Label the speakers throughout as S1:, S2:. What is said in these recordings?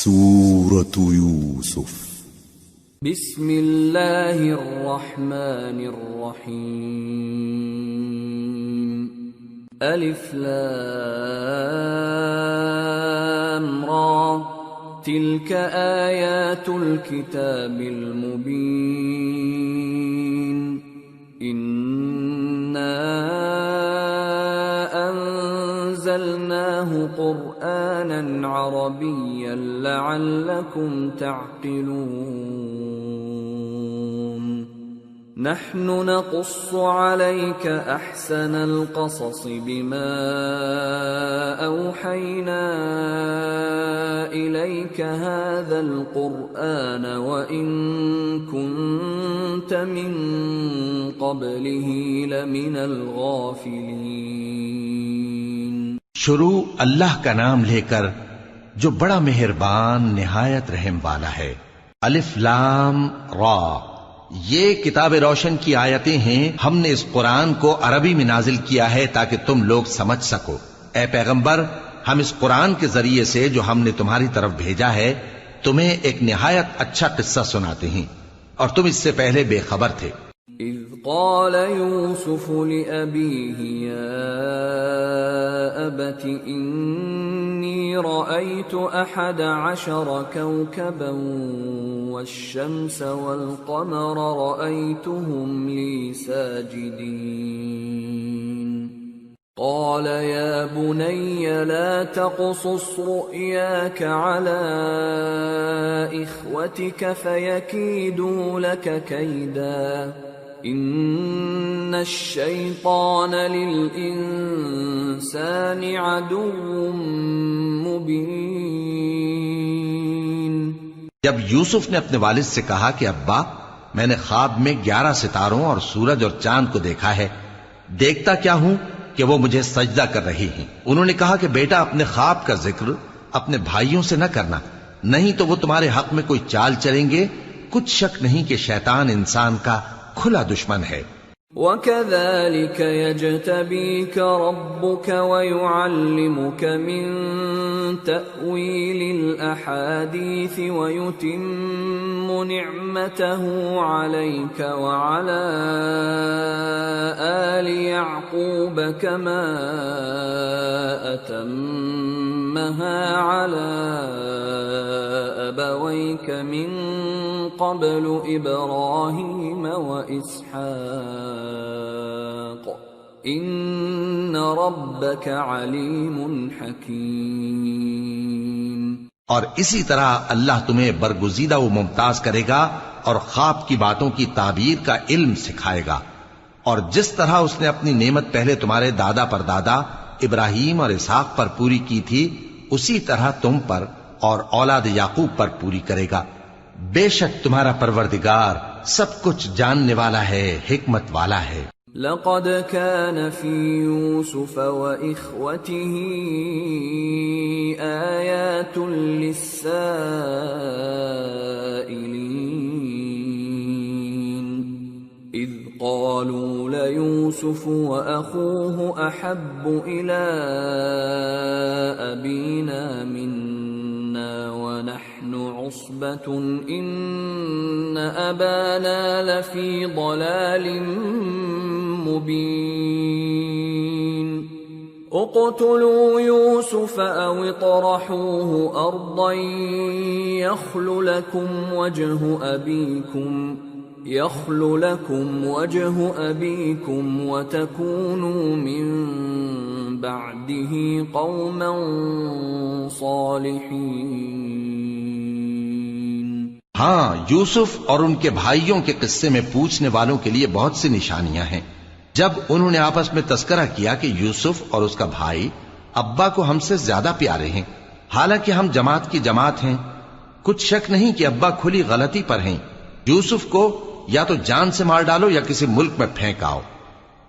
S1: سورة يوسف
S2: بسم اللہ الرحمن الرحیم الف لام را تلك آیات الكتاب المبین أنزلناه قرآنا عربيا لعلكم تعقلون نحن نقص عليك أحسن القصص بما أوحينا إليك هذا القرآن وإن كنت من قبله لمن الغافلين۔
S3: شروع اللہ کا نام لے کر جو بڑا مہربان نہایت رحم والا ہے۔ الف لام را، یہ کتاب روشن کی آیتیں ہیں۔ ہم نے اس قرآن کو عربی میں نازل کیا ہے تاکہ تم لوگ سمجھ سکو۔ اے پیغمبر، ہم اس قرآن کے ذریعے سے جو ہم نے تمہاری طرف بھیجا ہے تمہیں ایک نہایت اچھا قصہ سناتے ہیں، اور تم اس سے پہلے بے خبر تھے۔
S2: اذ قال يوسف لأبيه يا أبت إني رأيت 11 كوكبا والشمس والقمر رأيتهم لي ساجدين قال يا بني لا تقصص رؤياك على إخوتك فيكيدوا لك كيدا ان الشیطان للانسان عدو مبین۔
S3: جب یوسف نے اپنے والد سے کہا کہ ابا، میں نے خواب میں 11 ستاروں اور سورج اور چاند کو دیکھا ہے، دیکھتا کیا ہوں کہ وہ مجھے سجدہ کر رہی ہیں۔ انہوں نے کہا کہ بیٹا، اپنے خواب کا ذکر اپنے بھائیوں سے نہ کرنا، نہیں تو وہ تمہارے حق میں کوئی چال چلیں گے۔ کچھ شک نہیں کہ شیطان انسان کا کھلا دشمن ہے۔
S2: وَكَذَلِكَ يَجْتَبِيكَ رَبُّكَ وَيُعَلِّمُكَ مِن تَأْوِيلِ الْأَحَادِيثِ وَيُتِمُّ نِعْمَتَهُ عَلَيْكَ وَعَلَى آلِ يَعْقُوبَ كَمَا أَتَمَّهَا عَلَى أَبَوَيْكَ مِن قبل ابراہیم و اسحاق ان ربک علیم حکیم۔
S3: اور اسی طرح اللہ تمہیں برگزیدہ و ممتاز کرے گا اور خواب کی باتوں کی تعبیر کا علم سکھائے گا، اور جس طرح اس نے اپنی نعمت پہلے تمہارے دادا پر دادا ابراہیم اور اسحاق پر پوری کی تھی، اسی طرح تم پر اور اولاد یعقوب پر پوری کرے گا۔ بے شک تمہارا پروردگار سب کچھ جاننے والا ہے، حکمت والا ہے۔
S2: لقد كان في يوسف وإخوته آيات للسائلين إذ قالوا ليوسف وأخوه أحب إلى أبينا منا ونحن عصبة إن أبانا لفي ضلال مبين اقتلوا يوسف أو اطرحوه أرضا يخل لكم وجه أبيكم وتكونوا من بعده قوما صالحين۔
S3: ہاں، یوسف اور ان کے بھائیوں کے قصے میں پوچھنے والوں کے لیے بہت سی نشانیاں ہیں۔ جب انہوں نے آپس میں تذکرہ کیا کہ یوسف اور اس کا بھائی ابا کو ہم سے زیادہ پیارے ہیں، حالانکہ ہم جماعت کی جماعت ہیں، کچھ شک نہیں کہ ابا کھلی غلطی پر ہیں۔ یوسف کو یا تو جان سے مار ڈالو یا کسی ملک میں پھینک آؤ،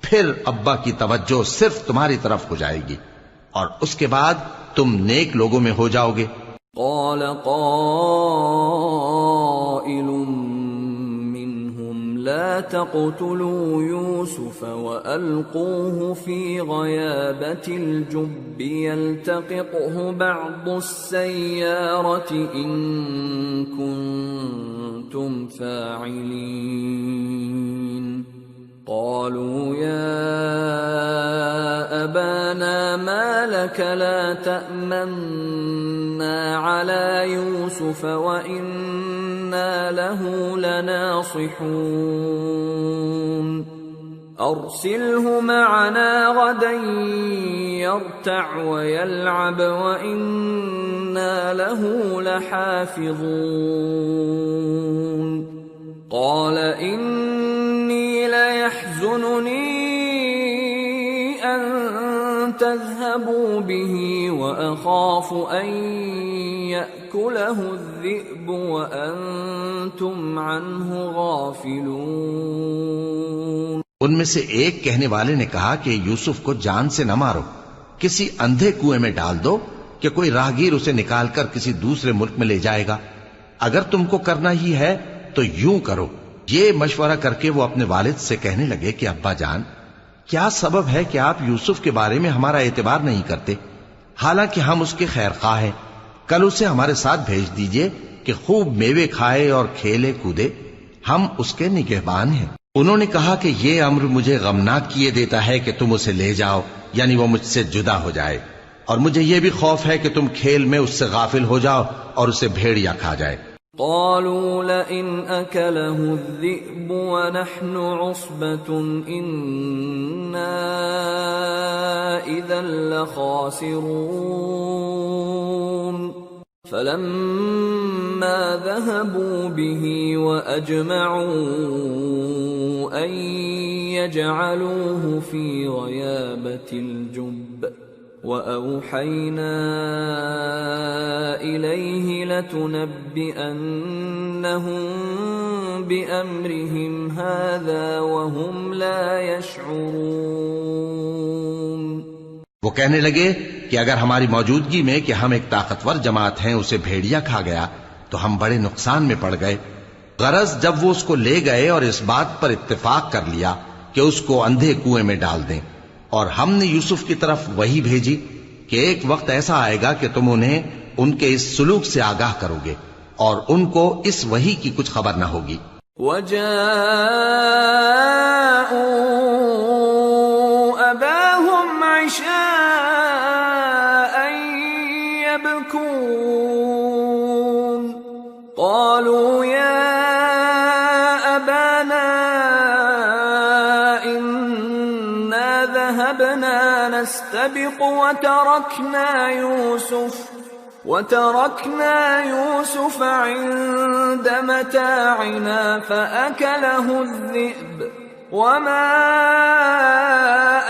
S3: پھر ابا کی توجہ صرف تمہاری طرف ہو جائے گی اور اس کے بعد تم نیک لوگوں میں ہو جاؤ گے۔
S2: قال قائل منهم لا تقتلوا يوسف وألقوه في غيابة الجب يلتقطه بعض السيارة إن كنتم فاعلين قالوا يا أبانا ما لك لا تأمنا على يوسف وإنا له لناصحون أرسله معنا غدا يرتع ويلعب وإنا له لحافظون قال إني ليحزنني أن تذهبوا به وأخاف أن يأكله الذئب وأنتم عنه غافلون.
S3: ان میں سے ایک کہنے والے نے کہا کہ یوسف کو جان سے نہ مارو، کسی اندھے کنویں میں ڈال دو کہ کوئی راہگیر اسے نکال کر کسی دوسرے ملک میں لے جائے گا. اگر تم کو کرنا ہی ہے تو یوں کرو. یہ مشورہ کر کے وہ اپنے والد سے کہنے لگے کہ ابا جان، کیا سبب ہے کہ آپ یوسف کے بارے میں ہمارا اعتبار نہیں کرتے، حالانکہ ہم اس کے خیر خواہ ہیں. کل اسے ہمارے ساتھ بھیج دیجئے کہ خوب میوے کھائے اور کھیلے کودے، ہم اس کے نگہبان ہیں. انہوں نے کہا کہ یہ امر مجھے غمناک کیے دیتا ہے کہ تم اسے لے جاؤ، یعنی وہ مجھ سے جدا ہو جائے، اور مجھے یہ بھی خوف ہے کہ تم کھیل میں اس سے غافل ہو جاؤ اور اسے بھیڑیا کھا جائے.
S2: قالوا لئن أكله الذئب ونحن عصبة إنا إذا لخاسرون فلما ذهبوا به وأجمعوا أن يجعلوه في غيابة الجب وأوحينا إليه لتنبئنهم بأمرهم هذا وهم لا يشعرون.
S3: وہ کہنے لگے کہ اگر ہماری موجودگی میں کہ ہم ایک طاقتور جماعت ہیں اسے بھیڑیا کھا گیا تو ہم بڑے نقصان میں پڑ گئے. غرض جب وہ اس کو لے گئے اور اس بات پر اتفاق کر لیا کہ اس کو اندھے کنویں میں ڈال دیں، اور ہم نے یوسف کی طرف وحی بھیجی کہ ایک وقت ایسا آئے گا کہ تم انہیں ان کے اس سلوک سے آگاہ کرو گے اور ان کو اس وحی کی کچھ خبر نہ ہوگی.
S2: وَجَاءُوا أَبَاهُمْ عِشَاءً يَبْكُونَ قَالُوا يَا أَبَانَا إِنَّا ذَهَبْنَا نَسْتَبِقُ وتركنا يوسف عند متاعنا فأكله الذئب وما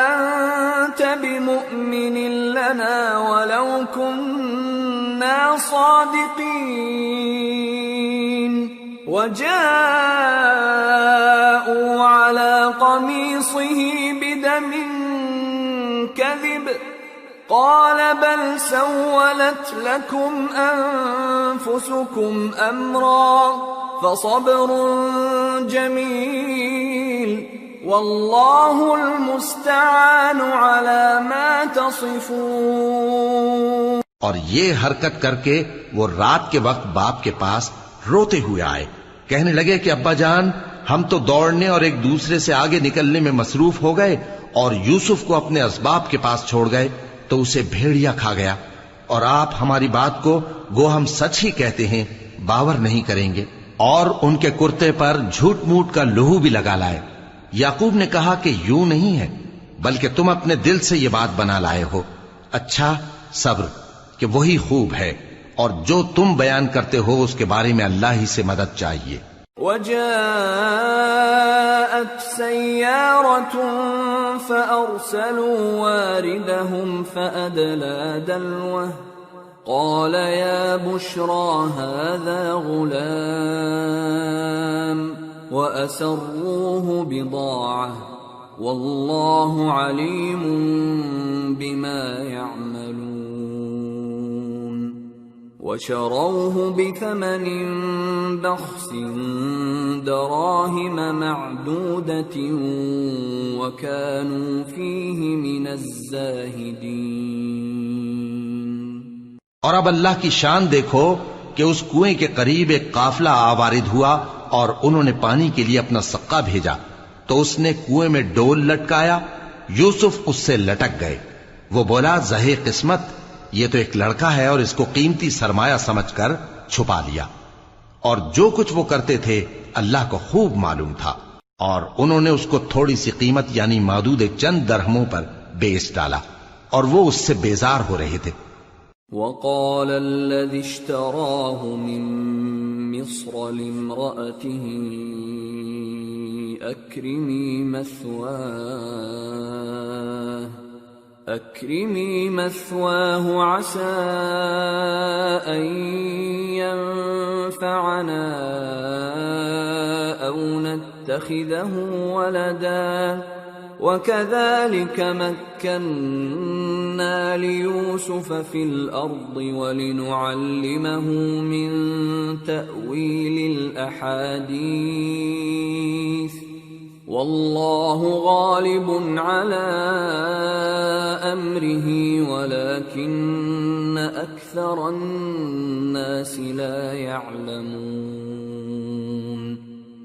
S2: أنت بمؤمن لنا ولو كنا صادقين وجاءوا على قميصه بدم كذب قال بل سولت لكم أنفسكم أمرا فصبر جميل والله المستعان على ما تصفون.
S3: اور یہ حرکت کر کے وہ رات کے وقت باپ کے پاس روتے ہوئے آئے، کہنے لگے کہ ابا جان، ہم تو دوڑنے اور ایک دوسرے سے آگے نکلنے میں مصروف ہو گئے اور یوسف کو اپنے اسباب کے پاس چھوڑ گئے تو اسے بھیڑیا کھا گیا، اور آپ ہماری بات کو گو ہم سچ ہی کہتے ہیں باور نہیں کریں گے. اور ان کے کرتے پر جھوٹ موٹ کا لہو بھی لگا لائے. یعقوب نے کہا کہ یوں نہیں ہے، بلکہ تم اپنے دل سے یہ بات بنا لائے ہو. اچھا صبر کہ وہی خوب ہے، اور جو تم بیان کرتے ہو اس کے بارے میں اللہ ہی سے مدد چاہیے.
S2: وجاءت سيارة فأرسلوا واردهم فأدلى دلوه قال يا بشرى هذا غلام وأسروه بضاعة والله عليم بما يعملون. وشروه بثمن بخس دراهم معدودة وكانوا فيه من الزاهدين۔
S3: اور اب اللہ کی شان دیکھو کہ اس کنویں کے قریب ایک قافلہ آوارد ہوا اور انہوں نے پانی کے لیے اپنا سقا بھیجا تو اس نے کنویں میں ڈول لٹکایا، یوسف اس سے لٹک گئے۔ وہ بولا زہے قسمت، یہ تو ایک لڑکا ہے اور اس کو قیمتی سرمایہ سمجھ کر چھپا لیا۔ اور جو کچھ وہ کرتے تھے اللہ کو خوب معلوم تھا، اور انہوں نے اس کو تھوڑی سی قیمت یعنی معدود چند درہموں پر بیچ ڈالا، اور وہ اس سے بیزار ہو رہے تھے۔
S2: وقال الذي اشتراه من مصر لامرأته أكرمي مثواه عسى أن ينفعنا أو نتخذه ولدا وكذلك مكنا ليوسف في الأرض ولنعلمه من تأويل الأحاديث والله غالب على أمره ولكن أكثر الناس لا يعلمون۔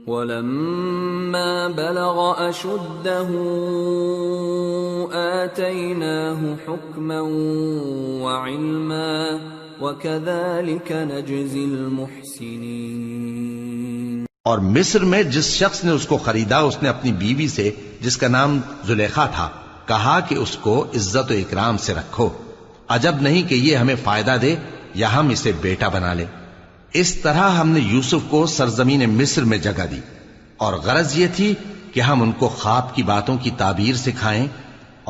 S2: ولما بلغ أشده آتيناه حكما وعلما وكذلك نجزي المحسنين۔
S3: اور مصر میں جس شخص نے اس کو خریدا اس نے اپنی بیوی سے جس کا نام زلیخا تھا کہا کہ اس کو عزت و اکرام سے رکھو، عجب نہیں کہ یہ ہمیں فائدہ دے یا ہم اسے بیٹا بنا لیں۔ اس طرح ہم نے یوسف کو سرزمین مصر میں جگہ دی، اور غرض یہ تھی کہ ہم ان کو خواب کی باتوں کی تعبیر سکھائیں،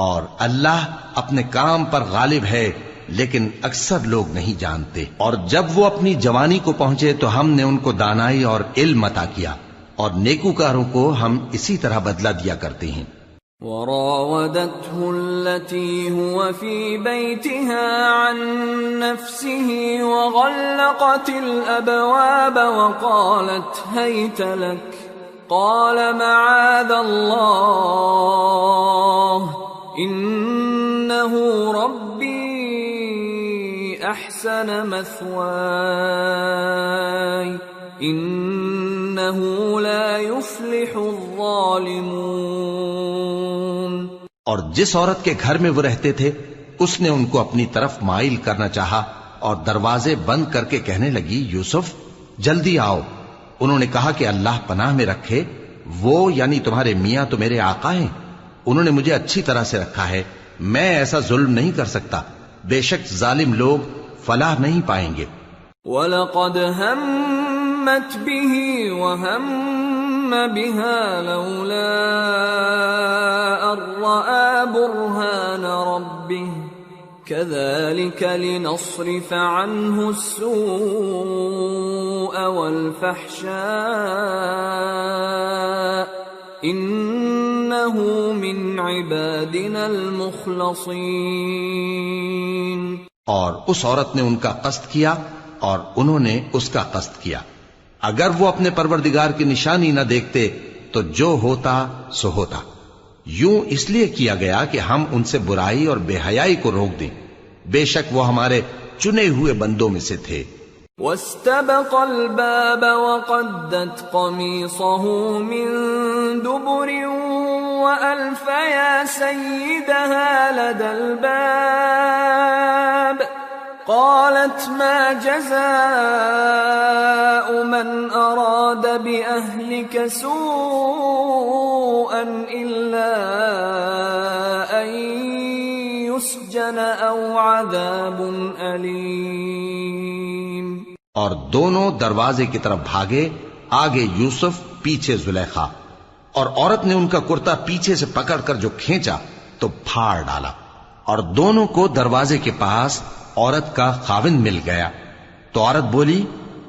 S3: اور اللہ اپنے کام پر غالب ہے لیکن اکثر لوگ نہیں جانتے۔ اور جب وہ اپنی جوانی کو پہنچے تو ہم نے ان کو دانائی اور علم عطا کیا، اور نیکوکاروں کو ہم اسی طرح بدلہ دیا کرتے ہیں۔
S2: وراودته التي هو في بيتها عن نفسه وغلقت الأبواب وقالت هيت لك قال معاذ الله إنه ربي أحسن مثواي إنه لا يفلح الظالمون۔
S3: اور جس عورت کے گھر میں وہ رہتے تھے اس نے ان کو اپنی طرف مائل کرنا چاہا اور دروازے بند کر کے کہنے لگی یوسف جلدی آؤ۔ انہوں نے کہا کہ اللہ پناہ میں رکھے، وہ یعنی تمہارے میاں تو میرے آقا ہیں، انہوں نے مجھے اچھی طرح سے رکھا ہے، میں ایسا ظلم نہیں کر سکتا، بے شک ظالم لوگ فلاح نہیں پائیں گے۔
S2: وَلَقَدْ هَمَّتْ بِهِ وَهَمَّ بِهَا لَوْلَا أَن رَّأَىٰ بُرْهَانَ رَبِّهِ كَذَٰلِكَ لِنَصْرِفَ عَنْهُ السُّوءَ وَالْفَحْشَاءَ إِنَّهُ مِنْ عِبَادِنَا الْمُخْلَصِينَ۔
S3: اور اس عورت نے ان کا قصد کیا اور انہوں نے اس کا قصد کیا، اگر وہ اپنے پروردگار کی نشانی نہ دیکھتے تو جو ہوتا سو ہوتا، یوں اس لیے کیا گیا کہ ہم ان سے برائی اور بے حیائی کو روک دیں، بے شک وہ ہمارے چنے ہوئے بندوں میں سے تھے۔
S2: وَاسْتَبَقَ الْبَابَ وَقَدَّتْ قَمِيصَهُ مِن دُبُرٍ وَأَلْفَ يَا سَيِّدَهَا لَدَى الْبَابِ قالت ما جزاء من أراد بأهلك سوءا إلا أن يسجن أو عذاب أليم۔
S3: اور دونوں دروازے کی طرف بھاگے، آگے یوسف پیچھے زلیخا، اور عورت نے ان کا کرتا پیچھے سے پکڑ کر جو کھینچا تو پھاڑ ڈالا، اور دونوں کو دروازے کے پاس عورت کا خاوند مل گیا۔ تو عورت بولی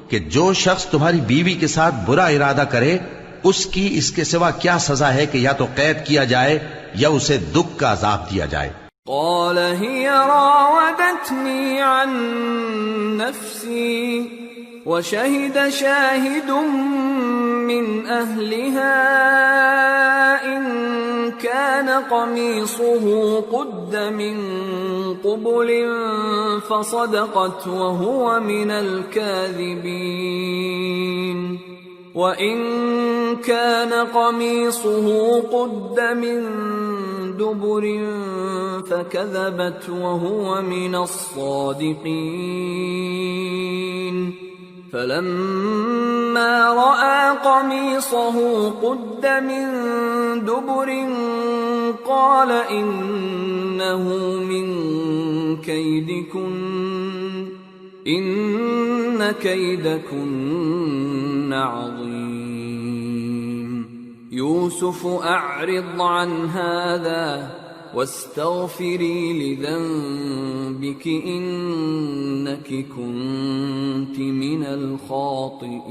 S3: کہ جو شخص تمہاری بیوی کے ساتھ برا ارادہ کرے اس کی اس کے سوا کیا سزا ہے کہ یا تو قید کیا جائے یا اسے دکھ کا عذاب دیا جائے۔
S2: قال هي راودتني عن نفسي وشهد شاهد من أهلها إن كان قميصه قد من قبل فصدقت وهو من الكاذبين وإن كان قميصه قد من دبر فكذبت وهو من الصادقين فلما رأى قميصه قد من دبر قال إنه من كيدكن إن كيدكن عظيم يوسف أعرض عن هذا واستغفري لذنبك إنك كنت من الخاطئين.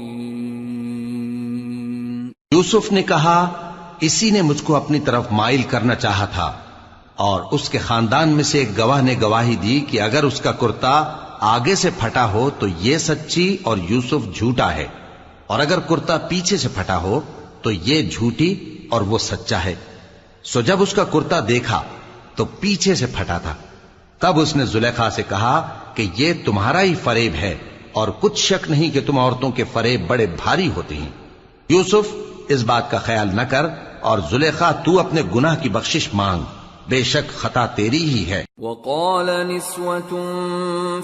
S3: یوسف نے کہا اسی نے مجھ کو اپنی طرف مائل کرنا چاہا تھا، اور اس کے خاندان میں سے ایک گواہ نے گواہی دی کہ اگر اس کا کرتا آگے سے پھٹا ہو تو یہ سچی اور یوسف جھوٹا ہے، اور اگر کرتا پیچھے سے پھٹا ہو تو یہ جھوٹی اور وہ سچا ہے. سو جب اس کا کرتا دیکھا تو پیچھے سے پھٹا تھا، تب اس نے زلیخا سے کہا کہ یہ تمہارا ہی فریب ہے، اور کچھ شک نہیں کہ تم عورتوں کے فریب بڑے بھاری ہوتے ہیں. یوسف اس بات کا خیال نہ کر، اور زلیخا تو اپنے گناہ کی بخشش مانگ، بے شک خطا تیری ہی ہے.
S2: وقال نسوة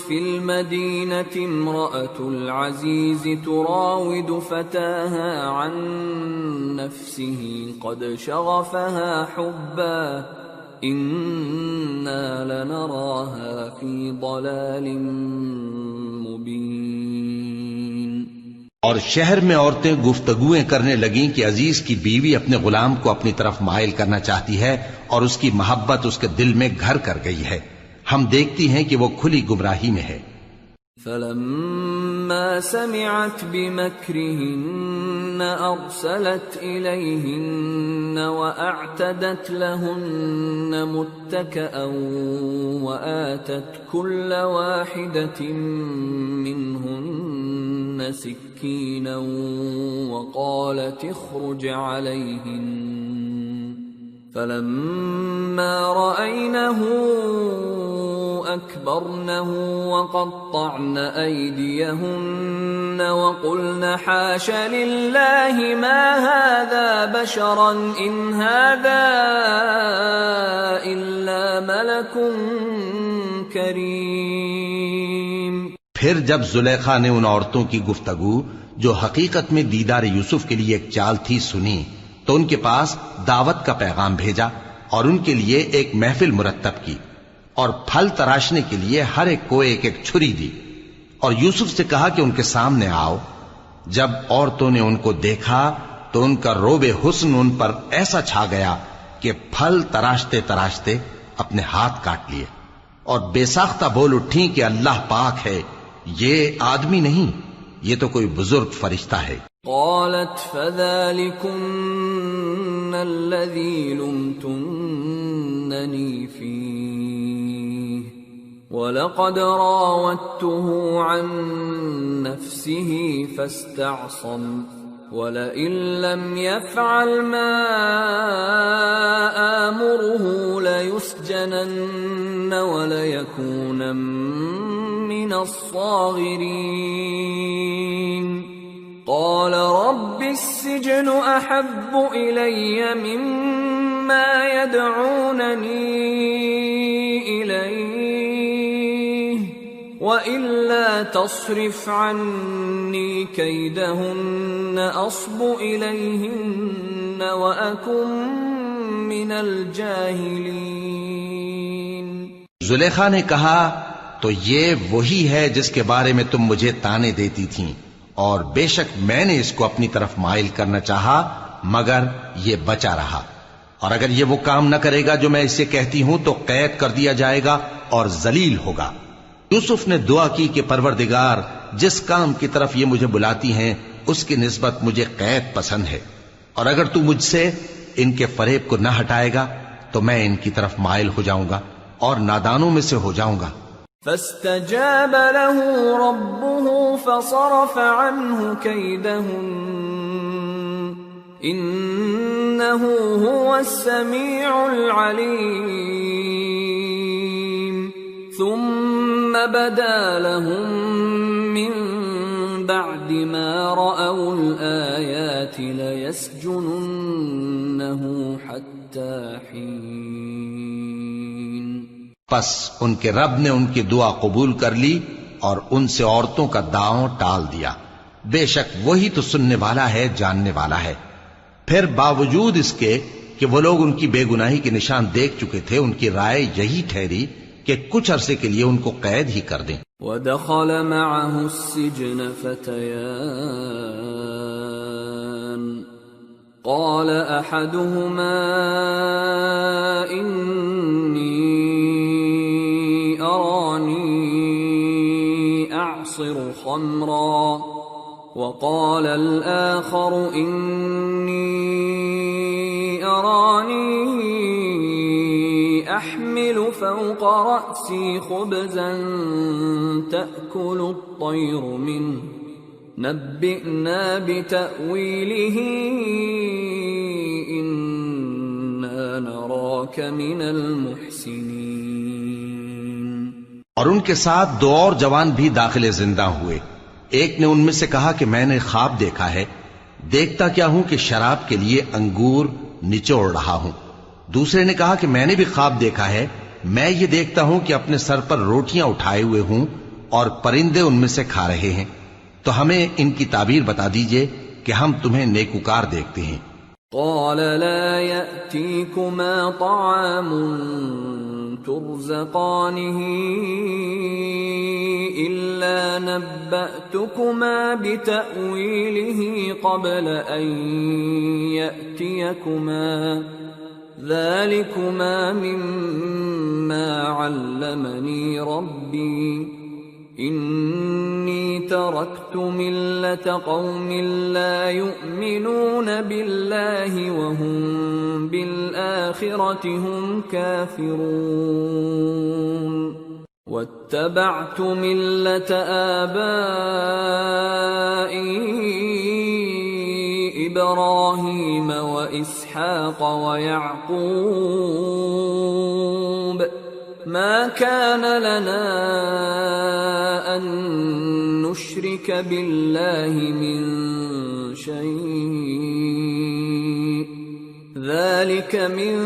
S2: في المدينة امرأة العزيز تراود فتاها عن نفسه قد شغفها حبا إنا لنراها في ضلال مبين.
S3: اور شہر میں عورتیں گفتگویں کرنے لگیں کہ عزیز کی بیوی اپنے غلام کو اپنی طرف مائل کرنا چاہتی ہے اور اس کی محبت اس کے دل میں گھر کر گئی ہے، ہم دیکھتی ہیں کہ وہ کھلی گمراہی میں ہے.
S2: فلما سمعت بمكرهن أرسلت إليهن وأعتدت لهن متكئا وآتت كل واحدة منهن سكينا وقالت اخرج عليهن فلما رأينه أكبرنه وقطعن أيديهن وقلن حاش لله ما هذا بشرا إن هذا إلا ملك كريم.
S3: پھر جب زلیخا نے ان عورتوں کی گفتگو جو حقیقت میں دیدار یوسف کے لیے ایک چال تھی سنی تو ان کے پاس دعوت کا پیغام بھیجا اور ان کے لیے ایک محفل مرتب کی اور پھل تراشنے کے لیے ہر ایک کو ایک ایک چھری دی اور یوسف سے کہا کہ ان کے سامنے آؤ. جب عورتوں نے ان کو دیکھا تو ان کا روب حسن ان پر ایسا چھا گیا کہ پھل تراشتے تراشتے اپنے ہاتھ کاٹ لیے اور بے ساختہ بول اٹھیں کہ اللہ پاک ہے، یہ آدمی نہیں، یہ تو کوئی بزرگ فرشتہ ہے.
S2: قالت فذلكن الذي لمتنني فيه ولقد راودته عن نفسه فاستعصم ولئن لم يفعل ما آمره ليسجنن وليكونن من الصاغرين. قال رب السجن أحب إلي مما يدعونني إليه وإلا تصرف عني كيدهن أصب إليهن وأكن من الجاهلين.
S3: زلیخا نے کہا تو یہ وہی ہے جس کے بارے میں تم مجھے تانے دیتی تھیں، اور بے شک میں نے اس کو اپنی طرف مائل کرنا چاہا مگر یہ بچا رہا، اور اگر یہ وہ کام نہ کرے گا جو میں اسے کہتی ہوں تو قید کر دیا جائے گا اور ذلیل ہوگا. یوسف نے دعا کی کہ پروردگار جس کام کی طرف یہ مجھے بلاتی ہیں اس کی نسبت مجھے قید پسند ہے، اور اگر تو مجھ سے ان کے فریب کو نہ ہٹائے گا تو میں ان کی طرف مائل ہو جاؤں گا اور نادانوں میں سے ہو جاؤں گا۔
S2: فاستجاب له ربه فصرف عنه كيدهن إنه هو السميع العليم ثم بدا لهم من بعد ما رأوا الآيات ليسجننه حتى حين
S3: پس ان کے رب نے ان کی دعا قبول کر لی اور ان سے عورتوں کا داؤں ٹال دیا، بے شک وہی تو سننے والا ہے، جاننے والا ہے۔ پھر باوجود اس کے کہ وہ لوگ ان کی بے گناہی کے نشان دیکھ چکے تھے، ان کی رائے یہی ٹھہری کہ کچھ عرصے کے لیے ان کو قید ہی کر دیں۔
S2: وَدَخَلَ مَعَهُ السِّجْنَ فَتَيَانِ قَالَ أَحَدُهُمَا إِنِّي أَرَانِي أَعْصِرُ خَمْرًا وَقَالَ الْآخَرُ إِنِّي أَرَانِي أَحْمِلُ فَوْقَ رَأْسِي خُبْزًا تَأْكُلُ الطَّيْرُ مِنْهُ نَبِّئْنَا بِتَأْوِيلِهِ إِنَّا نَرَاكَ مِنَ الْمُحْسِنِينَ۔
S3: اور ان کے ساتھ دو اور جوان بھی داخل زندہ ہوئے۔ ایک نے ان میں سے کہا کہ میں نے خواب دیکھا ہے، دیکھتا کیا ہوں کہ شراب کے لیے انگور نچوڑ رہا ہوں۔ دوسرے نے کہا کہ میں نے بھی خواب دیکھا ہے، میں یہ دیکھتا ہوں کہ اپنے سر پر روٹیاں اٹھائے ہوئے ہوں اور پرندے ان میں سے کھا رہے ہیں، تو ہمیں ان کی تعبیر بتا دیجئے کہ ہم تمہیں نیکوکار دیکھتے ہیں۔
S2: قال لا يأتيكما طعام ترزقانه إلا نبأتكما بتأويله قبل أن يأتيكما ذلكما مما علمني ربي إني تركت ملة قوم لا يؤمنون بالله وهم بالآخرة هم كافرون واتبعت ملة آبائي إبراهيم وإسحاق ويعقوب ما كان لنا أن نشرك بالله من شيء ذلك من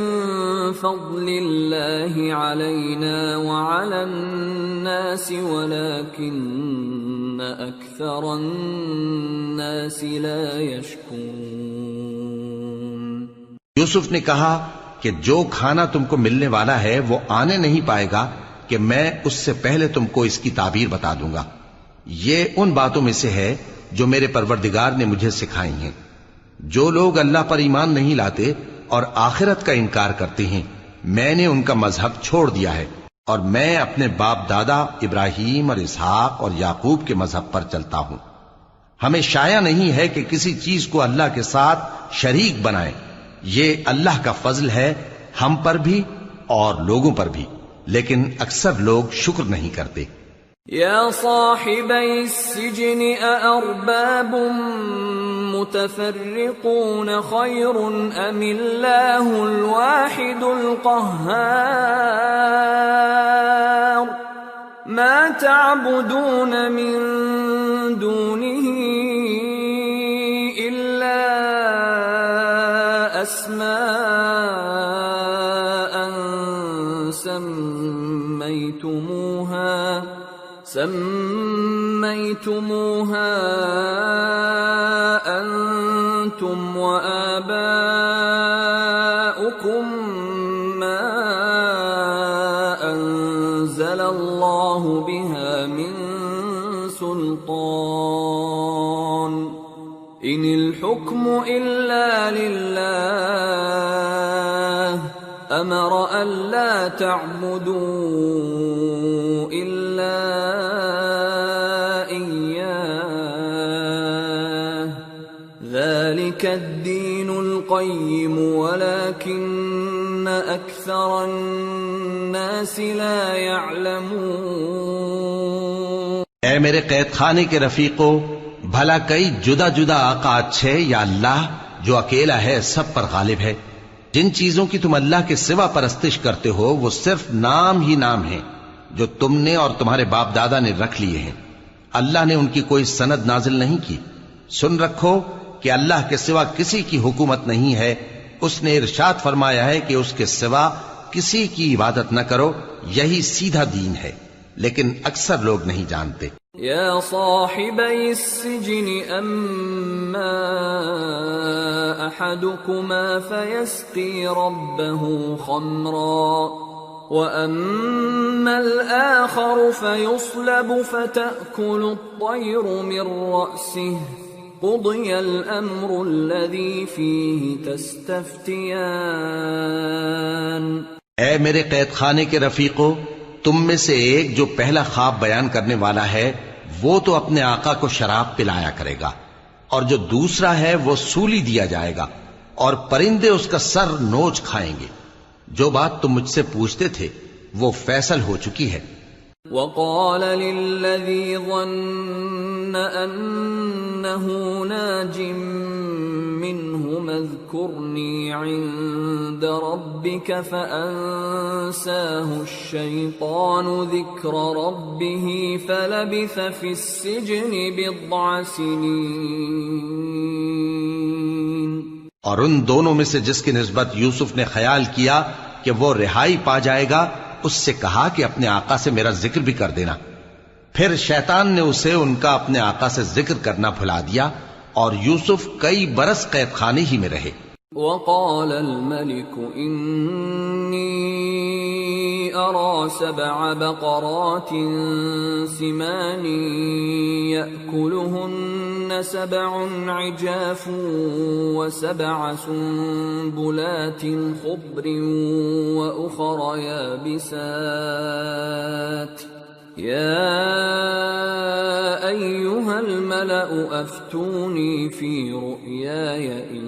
S2: فضل الله علينا وعلى الناس ولكن أكثر الناس لا يشكرون۔
S3: یوسف نے کہا کہ جو کھانا تم کو ملنے والا ہے وہ آنے نہیں پائے گا کہ میں اس سے پہلے تم کو اس کی تعبیر بتا دوں گا۔ یہ ان باتوں میں سے ہے جو میرے پروردگار نے مجھے سکھائی ہیں۔ جو لوگ اللہ پر ایمان نہیں لاتے اور آخرت کا انکار کرتے ہیں، میں نے ان کا مذہب چھوڑ دیا ہے اور میں اپنے باپ دادا ابراہیم اور اسحاق اور یعقوب کے مذہب پر چلتا ہوں۔ ہمیں شایع نہیں ہے کہ کسی چیز کو اللہ کے ساتھ شریک بنائیں، یہ اللہ کا فضل ہے ہم پر بھی اور لوگوں پر بھی، لیکن اکثر لوگ شکر نہیں کرتے۔
S2: یا صاحبی السجن اارباب متفرقون خیر ام اللہ الواحد القہار ما تعبدون من دونه الا اسماء سميتموها أنتم وآباؤكم ما أنزل الله بها من سلطان إن الحكم إلا لله أمر ألا تعبدوا إلا إياه ذلك الدين القيم ولكن أكثر الناس الناس لا يعلمون.
S3: اے میرے قید خانے کے رفیقو، بھلا کئی جدا جدا آقا اچھے یا اللہ جو اکیلا ہے سب پر غالب ہے؟ جن چیزوں کی تم اللہ کے سوا پرستش کرتے ہو وہ صرف نام ہی نام ہیں جو تم نے اور تمہارے باپ دادا نے رکھ لیے ہیں. اللہ نے ان کی کوئی سند نازل نہیں کی. سن رکھو کہ اللہ کے سوا کسی کی حکومت نہیں ہے. اس نے ارشاد فرمایا ہے کہ اس کے سوا کسی کی عبادت نہ کرو، یہی سیدھا دین ہے، لیکن اکثر لوگ نہیں جانتے.
S2: يا صاحبي السجن أما أحدكما فيسقي ربه خمرا وأما الآخر فيصلب فتأكل الطير من رأسه قضي الأمر الذي فيه تستفتيان.
S3: اے میرے قید خانے کے رفیقو، تم میں سے ایک جو پہلا خواب بیان کرنے والا ہے وہ تو اپنے آقا کو شراب پلایا کرے گا، اور جو دوسرا ہے وہ سولی دیا جائے گا، اور پرندے اس کا سر نوچ کھائیں گے. جو بات تم مجھ سے پوچھتے تھے وہ فیصل ہو چکی ہے.
S2: وقال للذي ظن أنه ناج منهم اذكرني عند ربك فأنساه الشيطان ذكر ربه فلبث في السجن بضع سنين.
S3: اور ان دونوں میں سے جس کی نسبت یوسف نے خیال کیا کہ وہ رہائی پا جائے گا، اس سے کہا کہ اپنے آقا سے میرا ذکر بھی کر دینا. پھر شیطان نے اسے ان کا اپنے آقا سے ذکر کرنا بھلا دیا، اور یوسف کئی برس قید خانے ہی میں رہے.
S2: وقال الملك إني أرى 7 بقرات سمان يأكلهن 7 عجاف و7 سنبلات خضر وأخر يابسات يا أيها الملأ أفتوني في رؤياي إن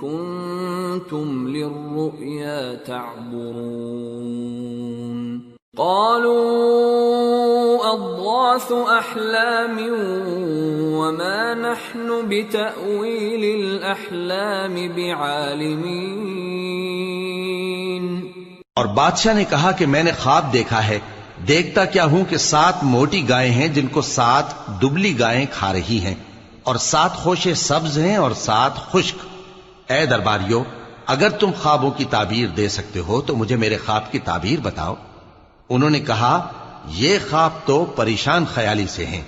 S2: كنتم للرؤيا تعبرون. قالوا أضغاث أحلام وما نحن بتأويل الأحلام بعالمين.
S3: اور بادشاہ نے کہا کہ میں نے خواب دیکھا ہے، دیکھتا کیا ہوں کہ 7 موٹی گائیں ہیں جن کو 7 دبلی گائیں کھا رہی ہیں، اور 7 خوشے سبز ہیں اور 7 خشک. اے درباریو، اگر تم خوابوں کی تعبیر دے سکتے ہو تو مجھے میرے خواب کی تعبیر بتاؤ. انہوں نے کہا یہ خواب تو پریشان خیالی سے ہیں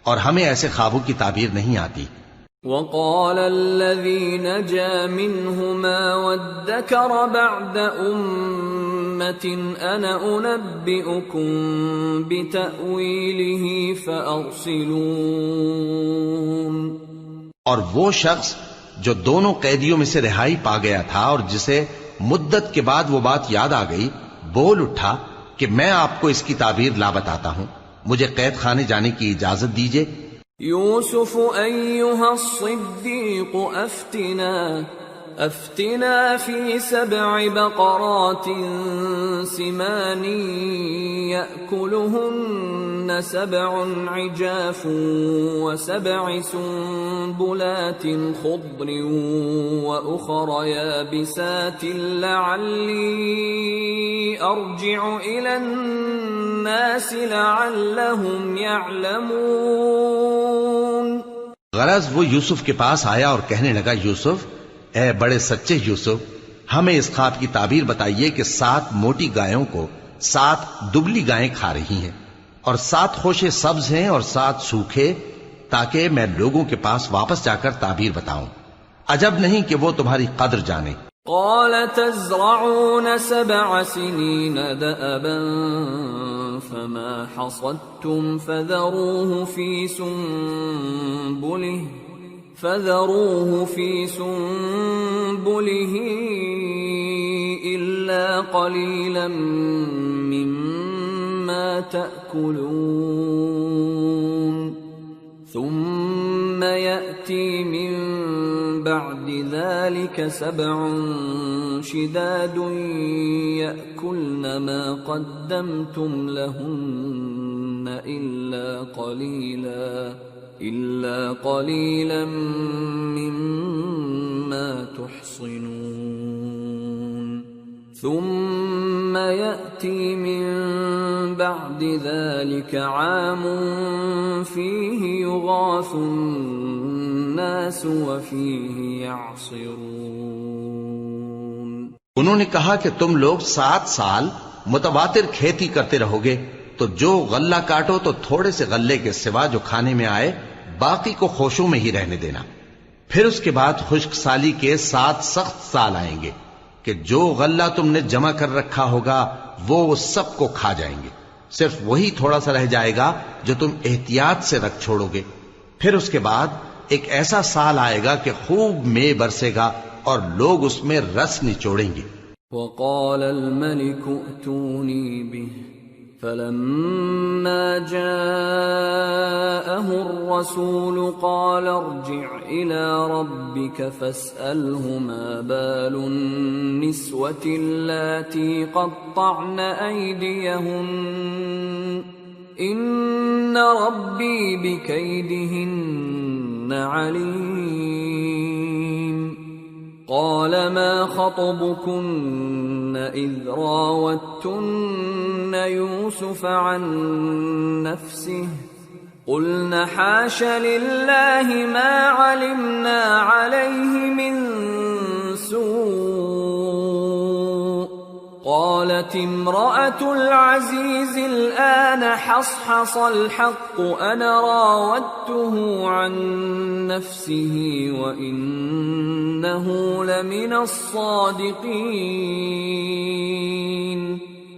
S3: اور ہمیں ایسے خوابوں کی تعبیر نہیں آتی.
S2: وقال الذي نجا منهما وادكر بعد أمة أنا أنبئكم بتأويله فأرسلون.
S3: اور وہ شخص جو دونوں قیدیوں میں سے رہائی پا گیا تھا اور جسے مدت کے بعد وہ بات یاد آ گئی، بول اٹھا کہ میں آپ کو اس کی تعبیر لا بتاتا ہوں، مجھے قید خانے جانے کی اجازت دیجیے.
S2: يوسف أيها الصديق أفتنا في 7 بقرات سمان يأكلهن 7 عجاف و7 سنبلات خضر وأخر يابسات لعلي أرجع إلى الناس لعلهم يعلمون.
S3: غرض وہ یوسف کے پاس آیا اور کہنے لگا، یوسف، اے بڑے سچے یوسف، ہمیں اس خواب کی تعبیر بتائیے کہ 7 موٹی گایوں کو 7 دبلی گائیں کھا رہی ہیں، اور 7 خوشے سبز ہیں اور 7 سوکھے، تاکہ میں لوگوں کے پاس واپس جا کر تعبیر بتاؤں. عجب نہیں کہ وہ تمہاری قدر جانے.
S2: قال تزرعون 7 سنين دأبا فما حصدتم فذروه في سنبله إلا قليلا مما تأكلون ثم يأتي من بعد ذلك 7 شداد يأكلن ما قدمتم لهن إلا قليلا مما تحصنون ثم يأتي من بعد ذلك عام فيه يغاث الناس وفيه يعصرون.
S3: انہوں نے کہا کہ تم لوگ 7 سال متواتر کھیتی کرتے رہو گے، تو جو غلہ کاٹو تو تھوڑے سے غلے کے سوا جو کھانے میں آئے باقی کو خوشوں میں ہی رہنے دینا. پھر اس کے بعد خشک سالی کے 7 سخت سال آئیں گے کہ جو غلہ تم نے جمع کر رکھا ہوگا وہ سب کو کھا جائیں گے، صرف وہی تھوڑا سا رہ جائے گا جو تم احتیاط سے رکھ چھوڑو گے. پھر اس کے بعد ایک ایسا سال آئے گا کہ خوب مے برسے گا اور لوگ اس میں رس نچوڑیں گے.
S2: وقال الملك ائتوني به فلما جاءه الرسول قال ارجع إلى ربك فاسأله ما بال النسوة اللاتي قطعن أيديهن إن ربي بكيدهن عليم. قال ما خطبكن إذ راوتن يوسف عن نفسه قلن حاش لله ما علمنا عليه من سوء. قالت امرأة العزيز الآن حصحص الحق أنا راودته عن نفسه وإنه لمن الصادقين.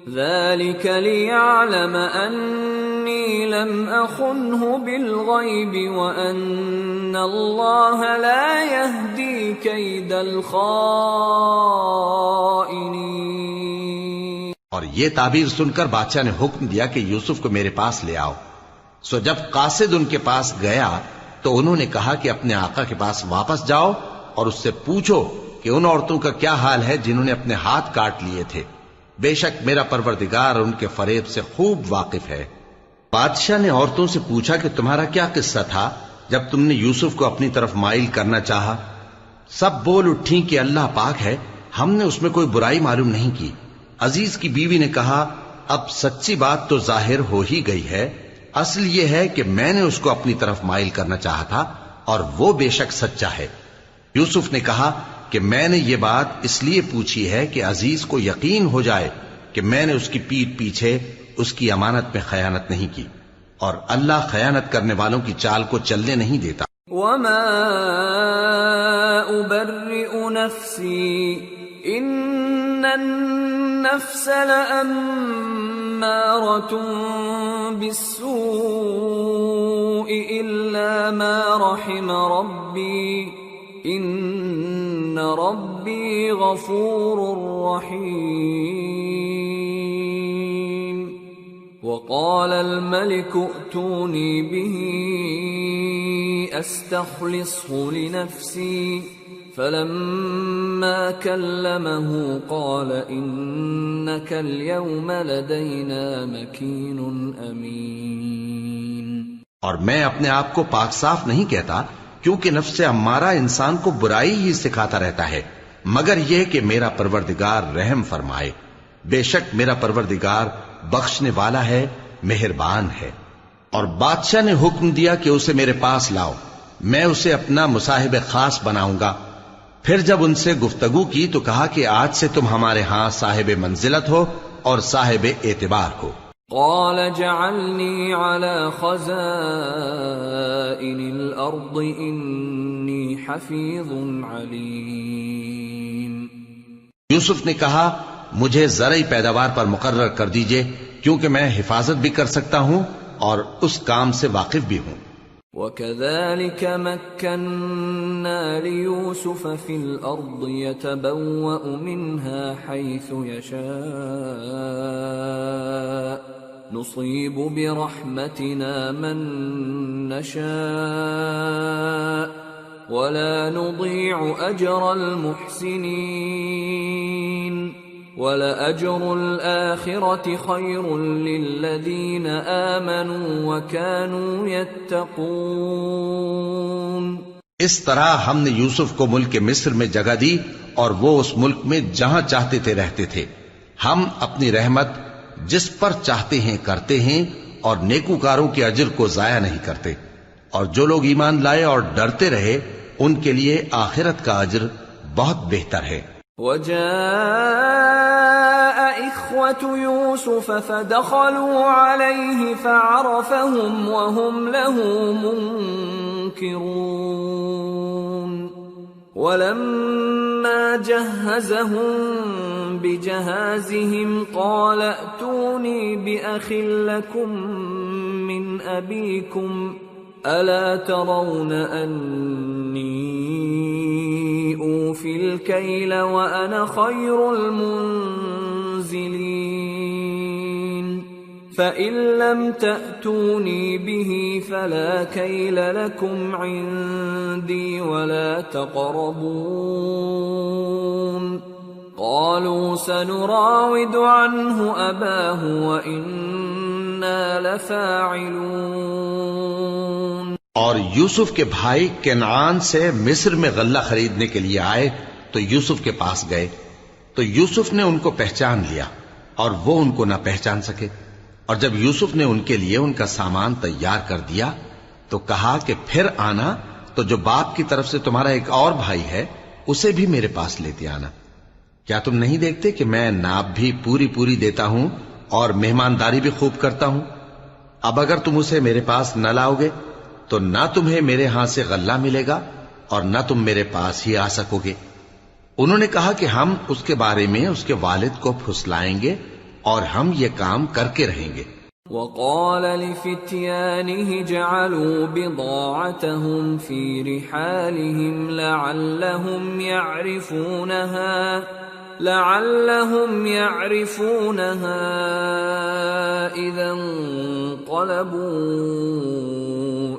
S2: ذلك ليعلم أني لم أخنه بالغيب وأن الله لا يهدي كيد الخائنين.
S3: اور یہ تعبیر سن کر بادشاہ نے حکم دیا کہ یوسف کو میرے پاس لے آؤ. سو جب قاصد ان کے پاس گیا تو انہوں نے کہا کہ اپنے آقا کے پاس واپس جاؤ اور اس سے پوچھو کہ ان عورتوں کا کیا حال ہے جنہوں نے اپنے ہاتھ کاٹ لیے تھے. بے شک میرا پروردگار ان کے فریب سے خوب واقف ہے. بادشاہ نے عورتوں سے پوچھا کہ تمہارا کیا قصہ تھا جب تم نے یوسف کو اپنی طرف مائل کرنا چاہا؟ سب بول اٹھیں کہ اللہ پاک ہے، ہم نے اس میں کوئی برائی معلوم نہیں کی. عزیز کی بیوی نے کہا اب سچی بات تو ظاہر ہو ہی گئی ہے. اصل یہ ہے کہ میں نے اس کو اپنی طرف مائل کرنا چاہا تھا اور وہ بے شک سچا ہے. یوسف نے کہا کہ میں نے یہ بات اس لیے پوچھی ہے کہ عزیز کو یقین ہو جائے کہ میں نے اس کی پیٹھ پیچھے اس کی امانت میں خیانت نہیں کی، اور اللہ خیانت کرنے والوں کی چال کو چلنے نہیں دیتا.
S2: وما أبرئ نفسي إن النفس لأمارة بالسوء إلا ما رحم ربي إن ربي غفور رحيم. وقال الملك ائتوني به أستخلصه لنفسي فلما كلمه قال إنك اليوم لدينا مكين أمين.
S3: اور میں اپنے آپ کو پاک صاف نہیں کہتا، کیونکہ نفس امارہ انسان کو برائی ہی سکھاتا رہتا ہے، مگر یہ کہ میرا پروردگار رحم فرمائے. بے شک میرا پروردگار بخشنے والا ہے، مہربان ہے. اور بادشاہ نے حکم دیا کہ اسے میرے پاس لاؤ، میں اسے اپنا مصاحب خاص بناؤں گا. پھر جب ان سے گفتگو کی تو کہا کہ آج سے تم ہمارے ہاں صاحب منزلت ہو اور صاحب اعتبار ہو.
S2: قال جعلني على خزائن الأرض إني حفيظ عليم.
S3: یوسف نے کہا مجھے زرعی پیداوار پر مقرر کر دیجئے، کیونکہ میں حفاظت بھی کر سکتا ہوں اور اس کام سے واقف بھی ہوں.
S2: وَكَذَلِكَ مَكَّنَّا لِيُوسُفَ فِي الْأَرْضِ يَتَبَوَّأُ مِنْهَا حَيْثُ يَشَاءُ نُصِيبُ بِرَحْمَتِنَا مَن نَّشَاءُ ولا نضيع أجر المحسنين ولأجر الآخرة خير للذين آمنوا وكانوا يتقون۔
S3: اس طرح ہم نے یوسف کو ملک مصر میں جگہ دی اور وہ اس ملک میں جہاں چاہتے تھے رہتے تھے۔ ہم اپنی رحمت جس پر چاہتے ہیں کرتے ہیں اور نیکوکاروں کے اجر کو ضائع نہیں کرتے، اور جو لوگ ایمان لائے اور ڈرتے رہے ان کے لیے آخرت کا اجر بہت بہتر ہے۔
S2: وجاء إخوة يوسف فدخلوا عليه فعرفهم وهم له منكرون ولما جهزهم بجهازهم قال ائتوني بأخ لكم من أبيكم ألا ترون أني أوفي الكيل وأنا خير المنزلين فإن لم تأتوني به فلا كيل لكم عندي ولا تقربون قالوا سنراود عنه أباه وإنا لفاعلون۔
S3: اور یوسف کے بھائی کنعان سے مصر میں غلہ خریدنے کے لیے آئے تو یوسف کے پاس گئے، تو یوسف نے ان کو پہچان لیا اور وہ ان کو نہ پہچان سکے۔ اور جب یوسف نے ان کے لیے ان کا سامان تیار کر دیا تو کہا کہ پھر آنا تو جو باپ کی طرف سے تمہارا ایک اور بھائی ہے اسے بھی میرے پاس لیتے آنا۔ کیا تم نہیں دیکھتے کہ میں ناب بھی پوری دیتا ہوں اور مہمانداری بھی خوب کرتا ہوں؟ اب اگر تم اسے میرے پاس نہ لاؤ گے تو نہ تمہیں میرے ہاں سے غلہ ملے گا اور نہ تم میرے پاس ہی آ سکو گے۔ انہوں نے کہا کہ ہم اس کے بارے میں اس کے والد کو پھسلائیں گے اور ہم یہ کام کر کے رہیں گے۔
S2: وقال لفتيانه جعلوا بضاعتهم في رحالهم لعلهم يعرفونها إذا انقلبوا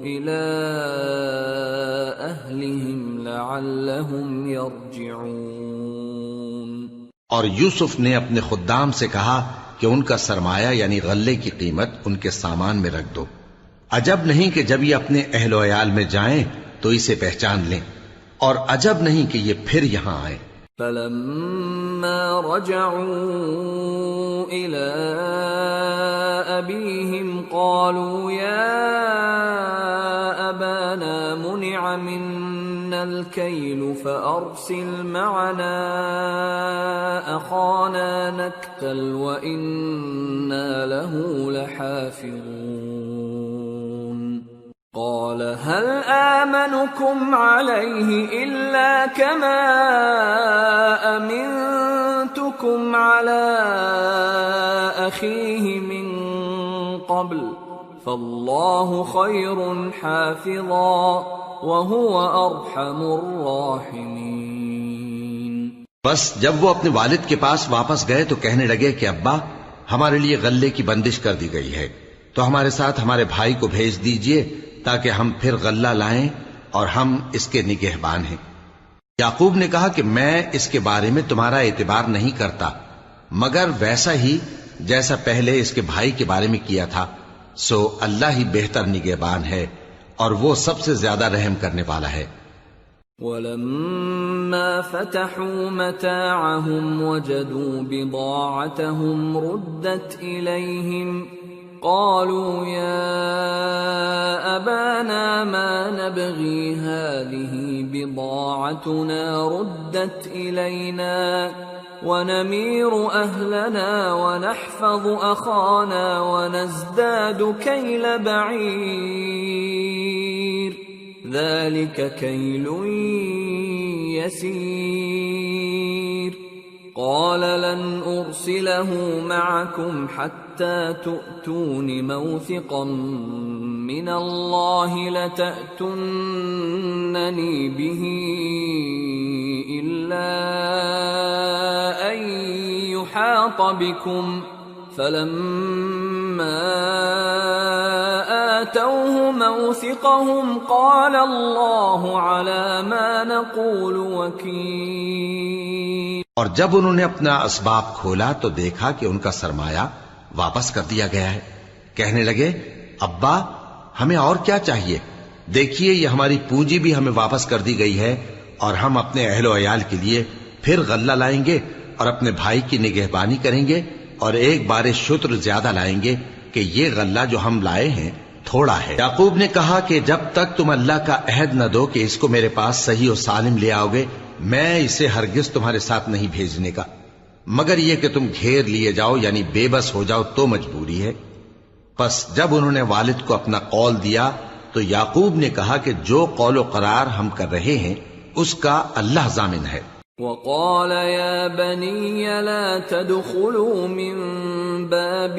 S2: إلى أهلهم لعلهم يرجعون۔
S3: اور یوسف نے اپنے خدام سے کہا کہ ان کا سرمایہ یعنی غلے کی قیمت ان کے سامان میں رکھ دو، عجب نہیں کہ جب یہ اپنے اہل و عیال میں جائیں تو اسے پہچان لیں، اور عجب نہیں کہ یہ پھر یہاں آئیں۔
S2: فلما رجعوا إلى أبيهم قالوا يا أبانا منع منا الكيل فأرسل معنا أخانا نكتل وإنا له لحافظون قال هل آمنكم عليه إلا كما أمنتكم على أخيه من قبل فالله خير حافظا وهو أرحم الراحمين۔
S3: بس جب وہ اپنے والد کے پاس واپس گئے تو کہنے لگے کہ ابا ہمارے لیے غلے کی بندش کر دی گئی ہے، تو ہمارے ساتھ ہمارے بھائی کو بھیج دیجئے تاکہ ہم پھر غلہ لائیں اور ہم اس کے نگہبان ہیں۔ یعقوب نے کہا کہ میں اس کے بارے میں تمہارا اعتبار نہیں کرتا مگر ویسا ہی جیسا پہلے اس کے بھائی کے بارے میں کیا تھا، سو اللہ ہی بہتر نگہبان ہے اور وہ سب سے زیادہ رحم کرنے والا ہے۔
S2: وَلَمَّا فَتَحُوا مَتَاعَهُمْ وَجَدُوا بِضَاعَتَهُمْ رُدَّتْ إِلَيْهِمْ قالوا يا أبانا ما نبغي هذه بضاعتنا ردت إلينا ونمير أهلنا ونحفظ أخانا ونزداد كيل بعير ذلك كيل يسير قال لن أرسله معكم حتى تؤتون موثقا من الله لتأتونني به إلا أن يحاط بكم فلما آتوه موثقهم قال الله على ما نقول وكيل.
S3: اور جب انہوں نے اپنا اسباب کھولا تو دیکھا کہ ان کا سرمایہ واپس کر دیا گیا ہے. کہنے لگے ابا ہمیں اور کیا چاہیے؟ دیکھیے یہ ہماری پونجی بھی ہمیں واپس کر دی گئی ہے اور ہم اپنے اہل و عیال کے لیے پھر غلہ لائیں گے اور اپنے بھائی کی نگہبانی کریں گے اور ایک بار شتر زیادہ لائیں گے کہ یہ غلہ جو ہم لائے ہیں تھوڑا ہے. یعقوب نے کہا کہ جب تک تم اللہ کا عہد نہ دو کہ اس کو میرے پاس صحیح و سالم لے آؤ گے میں اسے ہرگز تمہارے ساتھ نہیں بھیجنے کا، مگر یہ کہ تم گھیر لیے جاؤ یعنی بے بس ہو جاؤ تو مجبوری ہے. پس جب انہوں نے والد کو اپنا قول دیا تو یعقوب نے کہا کہ جو قول و قرار ہم کر رہے ہیں اس کا اللہ ضامن ہے.
S2: وقال يا بني لا تدخلوا من باب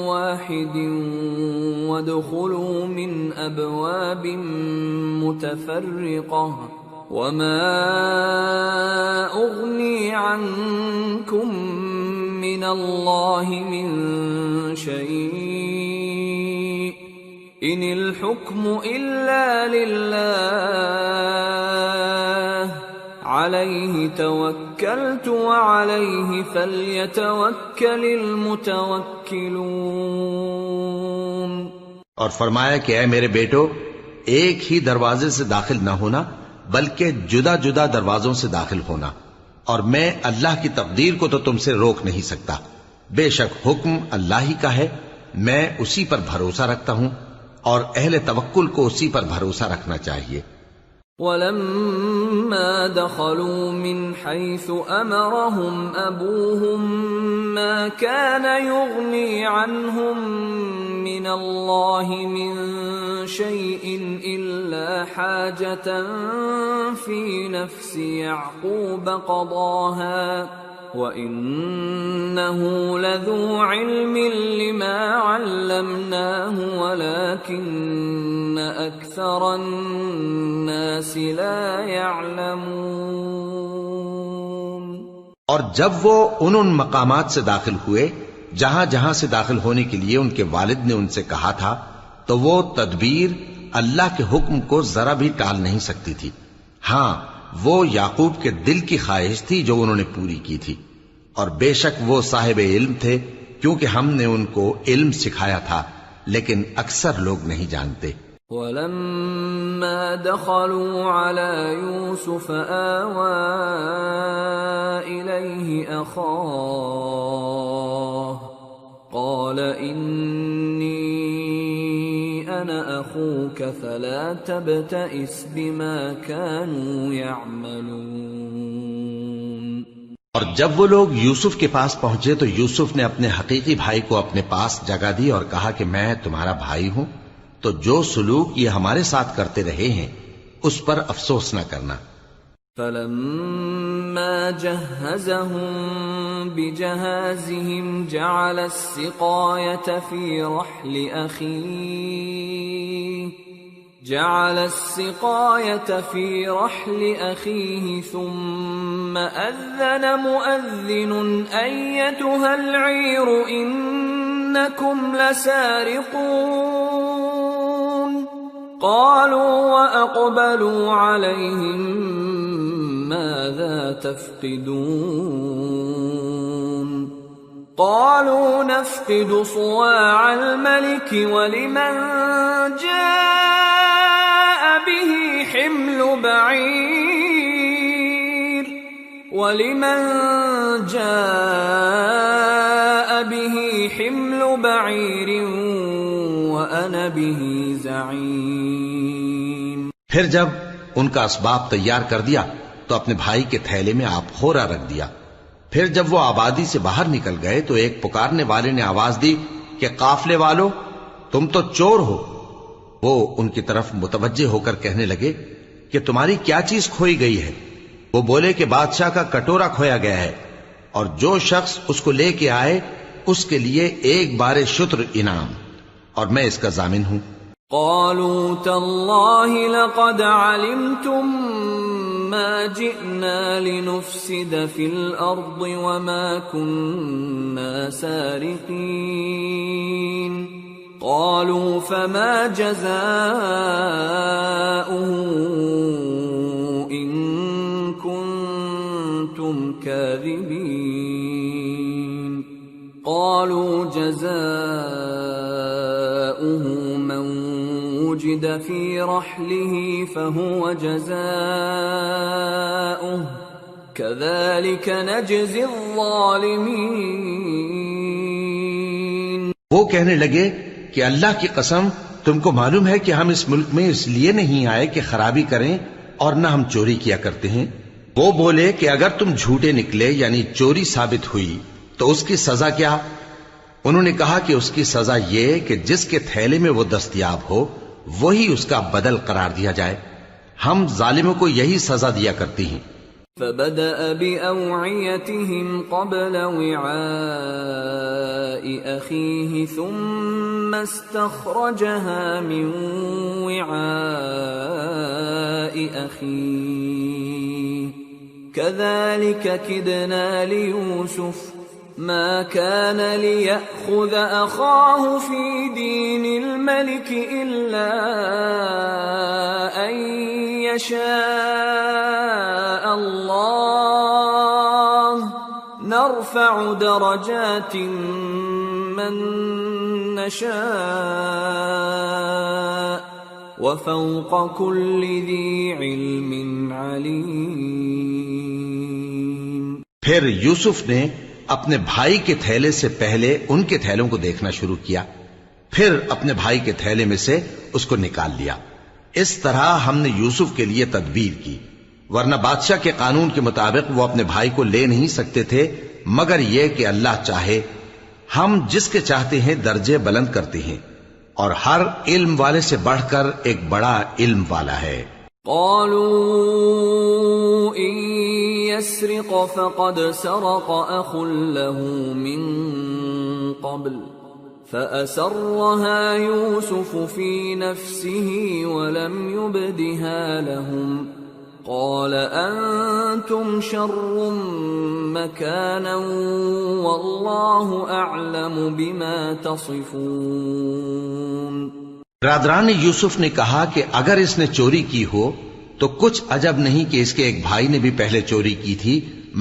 S2: واحد وادخلوا من أبواب متفرقة وما أغني عنكم من الله من شيء إن الحكم إلا لله عليه توكلت وعليه فليتوكل المتوكلون.
S3: اور فرمایا کہ اے میرے بیٹو ایک ہی دروازے سے داخل نہ ہونا بلکہ جدا جدا دروازوں سے داخل ہونا، اور میں اللہ کی تقدیر کو تو تم سے روک نہیں سکتا. بے شک حکم اللہ ہی کا ہے، میں اسی پر بھروسہ رکھتا ہوں اور اہل توکل کو اسی پر بھروسہ رکھنا چاہیے.
S2: وَلَمَّا دَخَلُوا مِنْ حَيْثُ أَمَرَهُمْ أَبُوهُمْ مَا كَانَ يُغْنِي عَنْهُمْ مِنَ اللَّهِ مِنْ شَيْءٍ إِلَّا حَاجَةً فِي نَفْسِ يَعْقُوبَ قَضَاهَا وَإِنَّهُ لَذُو عِلْمٍ لِمَا عَلَّمْنَاهُ وَلَكِنَّ أَكْثَرَ النَّاسِ لَا يَعْلَمُونَ.
S3: اور جب وہ ان مقامات سے داخل ہوئے جہاں جہاں سے داخل ہونے کے لیے ان کے والد نے ان سے کہا تھا تو وہ تدبیر اللہ کے حکم کو ذرا بھی ٹال نہیں سکتی تھی. ہاں وہ یعقوب کے دل کی خواہش تھی جو انہوں نے پوری کی تھی، اور بے شک وہ صاحب علم تھے کیونکہ ہم نے ان کو علم سکھایا تھا، لیکن اکثر لوگ نہیں جانتے.
S2: وَلَمَّا دَخَلُوا عَلَى يُوسُفَ آوَى إِلَيْهِ أَخَاهُ قَالَ إِنِّي أَنَا أَخُوكَ فَلَا تَبْتَئِسْ بِمَا كَانُوا يَعْمَلُونَ.
S3: اور جب وہ لوگ یوسف کے پاس پہنچے تو یوسف نے اپنے حقیقی بھائی کو اپنے پاس جگہ دی اور کہا کہ میں تمہارا بھائی ہوں، تو جو سلوک یہ ہمارے ساتھ کرتے رہے ہیں اس پر افسوس نہ کرنا.
S2: فَلَمَّا جَهَّزَهُم بِجَهَازِهِمْ جَعَلَ السِّقَايَةَ فِي رَحْلِ أَخِيهِ ثُمَّ أَذَّنَ مُؤَذِّنٌ أَيَّتُهَا الْعِيرُ إِنَّكُمْ لَسَارِقُونَ. قَالُوا وَأَقْبَلُوا عَلَيْهِمْ مَاذَا تَفْقِدُونَ. قَالُوا نَفْقِدُ صُوَاعَ الْمَلِكِ وَلِمَنْ جَاءَ بِهِ حِمْلُ بَعِيرٍ وَأَنَا بِهِ زَعِيمٌ.
S3: پھر جب ان کا اسباب تیار کر دیا تو اپنے بھائی کے تھیلے میں آپ خورا رکھ دیا. پھر جب وہ آبادی سے باہر نکل گئے تو ایک پکارنے والے نے آواز دی کہ قافلے والو تم تو چور ہو. وہ ان کی طرف متوجہ ہو کر کہنے لگے کہ تمہاری کیا چیز کھوئی گئی ہے؟ وہ بولے کہ بادشاہ کا کٹورا کھویا گیا ہے، اور جو شخص اس کو لے کے آئے اس کے لیے ایک بار شتر انعام، اور میں اس کا ضامن ہوں.
S2: قالوا تالله لقد علمتم ما جئنا لنفسد في الأرض وما كنا سارقين قالوا فما جزاؤه إن كنتم كاذبين قالوا جزاؤه من وجد في رحله فهو جزاؤه كذلك نجزي الظالمين۔
S3: وہ کہنے لگے کہ اللہ کی قسم تم کو معلوم ہے کہ ہم اس ملک میں اس لیے نہیں آئے کہ خرابی کریں اور نہ ہم چوری کیا کرتے ہیں۔ وہ بولے کہ اگر تم جھوٹے نکلے یعنی چوری ثابت ہوئی تو اس کی سزا کیا؟ انہوں نے کہا کہ اس کی سزا یہ کہ جس کے تھیلے میں وہ دستیاب ہو وہی اس کا بدل قرار دیا جائے، ہم ظالموں کو یہی سزا دیا کرتی ہیں۔
S2: فبدأ بأوعيتهم قبل وعاء أخيه ثم استخرجها من وعاء أخيه كذلك كدنا ليوسف ما كان ليأخذ أخاه في دين الملك إلا أن يشاء الله نرفع درجات من نشاء وفوق كل ذي علم عليم۔
S3: پھر یوسف نے اپنے بھائی کے تھیلے سے پہلے ان کے تھیلوں کو دیکھنا شروع کیا، پھر اپنے بھائی کے تھیلے میں سے اس کو نکال لیا۔ اس طرح ہم نے یوسف کے لیے تدبیر کی، ورنہ بادشاہ کے قانون کے مطابق وہ اپنے بھائی کو لے نہیں سکتے تھے مگر یہ کہ اللہ چاہے۔ ہم جس کے چاہتے ہیں درجے بلند کرتے ہیں، اور ہر علم والے سے بڑھ کر ایک بڑا علم والا ہے۔
S2: قالوا إن يسرق فقد سرق أخ له من قبل فأسرها يوسف في نفسه ولم يبدها لهم قال أنتم شر مكانا والله أعلم بما تصفون۔
S3: برادران یوسف نے کہا کہ اگر اس نے چوری کی ہو تو کچھ عجب نہیں کہ اس کے ایک بھائی نے بھی پہلے چوری کی تھی،